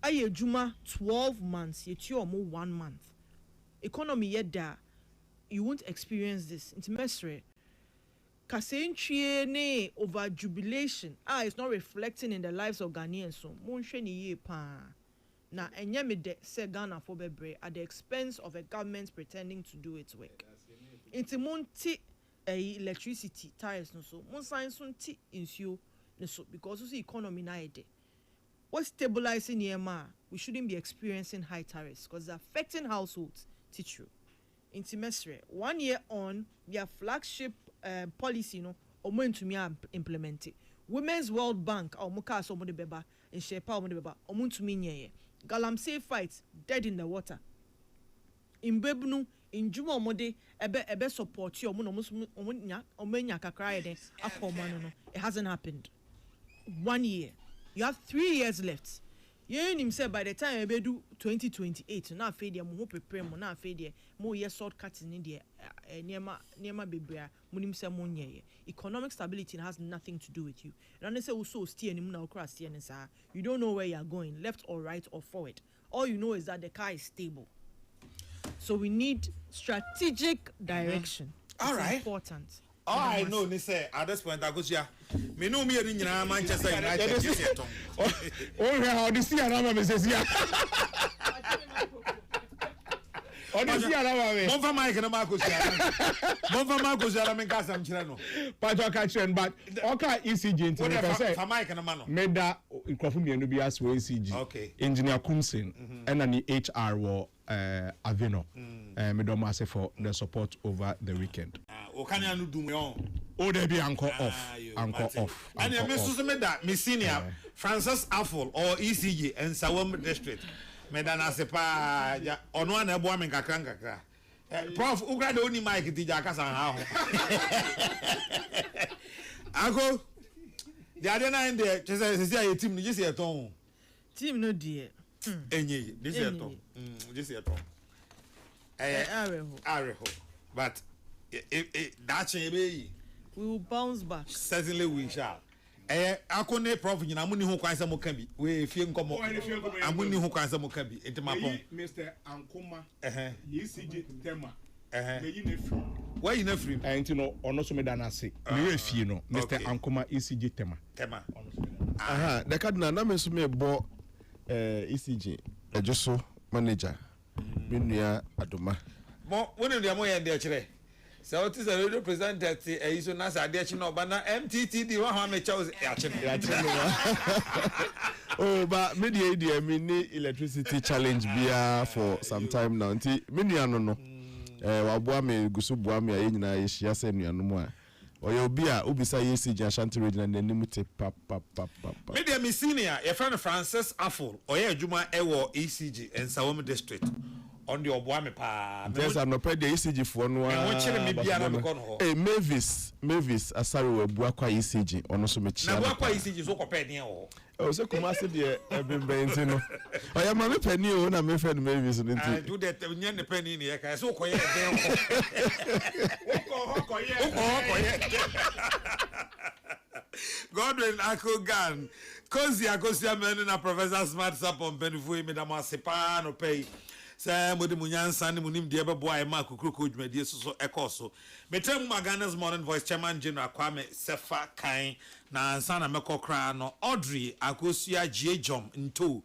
Aye juma 12 months, yet you more 1 month. Economy yet da. You won't experience this. It's mesre. Kasenchie ne over jubilation. It's not reflecting in the lives of Ghanaians. So, monsheni ye pa. Na enyeme de se Ghana for bebre at the expense of a government pretending to do its work. Inti monti electricity tires no so. Mon science ti insure no so because you see economy na ede. What's stabilizing EMA? We shouldn't be experiencing high tariffs because it's affecting households. Teach you. Inti mesre 1 year on their flagship policy no omo ntumi implement it. Women's World Bank omuka so omo de beba in shepa omo de beba omo ntumi nyeye. Galamsey fights dead in the water. In bebnu in juma omo de ebe support you omo nya kakra de akoma no. It hasn't happened. 1 year. You have 3 years left. You himself by the time we do 2028 na afei de mo prepare mo na afei de mo ye shortcut in the niema bebrea mo nim se mo nyeye. Economic stability has nothing to do with you. And they say also steer ni na okra steer ni sa. You don't know where you are going, left or right or forward. All you know is that the car is stable. So we need strategic direction. All right. Important. All I know ni say at this point I go see me no me eri nyina Manchester United this year tom. Oh how the see anama me say sia. Oh the see anama me. Mon fa Mike na ma ko sia. Mon fa ma ko sia na me ka sam kire no. Pato ka kire but oka ECG nti me say. Fa Mike na ma no. Meda nkrofo mienu bi as we ECG. Okay. Engineer Kumsin and an HR wo Aveno. Me do ma say for the support over the weekend. O kan ya no dum yo. O dey be anchor off. Anchor off. And me so me da me senior Francis Affle or ECG and Sawam district. Me da na se pa ono na ebo am kakra. Prof ugra de oni mic ti ja kasa ha ho. Ako the other nine there just say team ni just eton. Team no die. Enye this eton. Just eton. Areho. But that we will bounce back. Certainly we shall. Akone prof nyina muni ho kwan sam ka bi. We fie nkomo. Amuni ho kwan sam ka bi. Enti mapon. Mr. Ankoma. ECG tema. Me yi na free. Why you na free? Enti no ono so me da na se. Me fie no Mr. Ankoma ECG tema. Aha, the cardinal na me so me bo ECG ejoso manager. Menua Adoma. Mo woni de mo ye de kire. So what is a radio presenter so na sa de no bana MTTD wa ha me chow ya kire. Oh, but media mini electricity challenge bia for some time now. Nti menua no wa boa me gusu boa me ayi nyina ye hia se nuanu mu a. Oyo obi a obisa ECG Ashanti region na nemu te pap. Media me senior your friend Francis Affle oye adwuma ewo ECG and Sawam district. On the oboame pa there's an opera ECG for no Mavis asari we bua kwa ECG ono so me chia na bua kwa ECG so kopɛ den o so kuma se de ebembe nti no oya ma me pani o na me friend Mavis no nti do that nya ne pani ne ka so koyɛ den o koyɛ Godwin Akogan Kozi Akosia men na Professor Smart Sapon Benfu me da ma sepa no pay say modi munyansa ne munim de bebo ay ma Kokrokoo dwumadie so ekoso metem Ghana's Morning Voice Chairman General Kwame Sefa kan na ansa na mekokra no Audrey Akosia Jiejom nto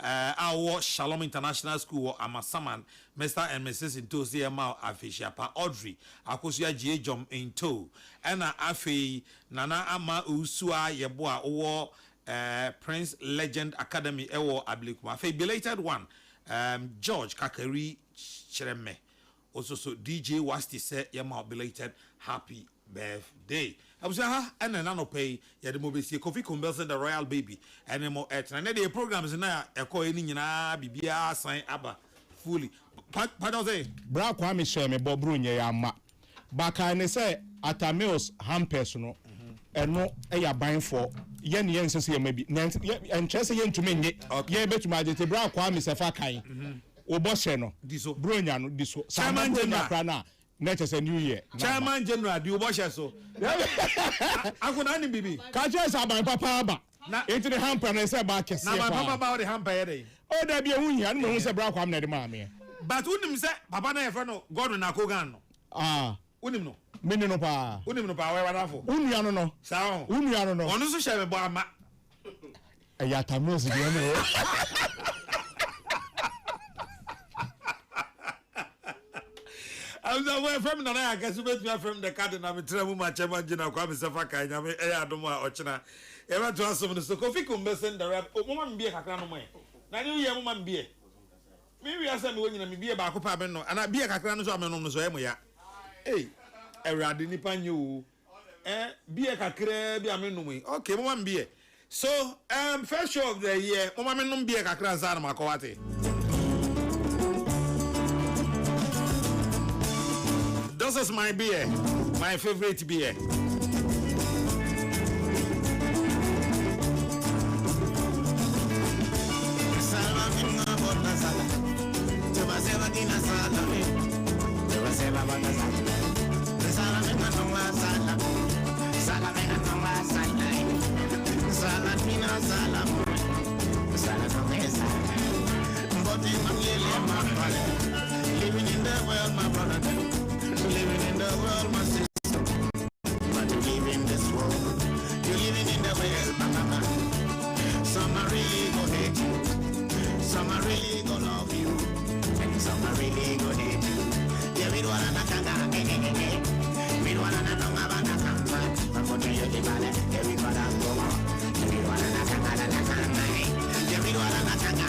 our Shalom International School Amasaman Mr. and Mrs. Into CMA Afishiapa Audrey Akosia Jiejom nto ena afi nana ama usua yeboa owo Prince Legend Academy ewo Ablikuma afi belated one George Kakari Chereme also so DJ Wasti say yama belated happy birthday. I was and an no pay ya the movie Kofi Kumbelson the Royal Baby and more at and the programs na eko eni nyina bibia sign aba fully. Pardon say bra Kwame share me bobru nye ya ma baka ne say Atamils hampers no eno eya ban for yen sese ye mabi en chese yen tumi nye ye betuma agete bra kwa mi sefa kan obo hye no diso bronya no diso chairman general na chese new year chairman general di obo hye so akuna ni bibi ka chese aban papa aba na enti the hamper na say ba kese na my papa ba the hamper ye dey o da bi ehun hia no hu say bra kwa na de ma me but unim say papa na ye friend no God na kogan no unim no mini no pa unim no pa we wadafo unua no sao unua no onu so hye me bo ama ya Atamils de no I'm away from the I guess from the card and I'm a chairman general Kwame Sefa Kanyame Adoma Ochina. Ever to us so Kofi Kumbesen the rap woman be a cacano way. Now you woman be. Maybe I said when you be about Copabeno and I be a cacano so I'm on so ya. Hey, a radini panu. Be a cacre be a menui. Okay, woman be. So first show of the year, woman be a cacrazana Macoate. This is my beer, my favorite beer. Living in the world, my brother. Living in the world, my sister. But you live in this world. You're living in the world, mama. Some are really gonna hate you. Some are really gonna love you. And some are really gonna hate you. Yeah, we don't wanna kanga. We don't wanna know about the kanga. But what do you think about it? Yeah, we gotta go on. We don't wanna kanga. Yeah, we don't wanna kanga.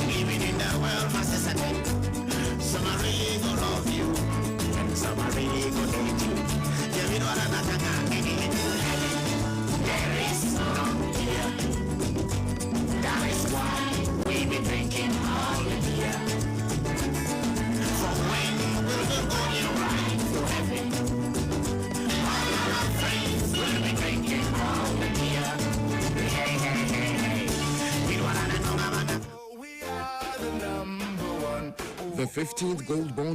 Living in the world, my sister. Some are really gonna love you, and some are really gonna hate you. Yeah, we don't wanna there is no fear. That is why we be drinking all the beer. From when will the going right to heaven? All our friends will be drinking all the beer. Hey, hey, hey, hey. We don't wanna know about that. We are the number one. The 15th Gold Bond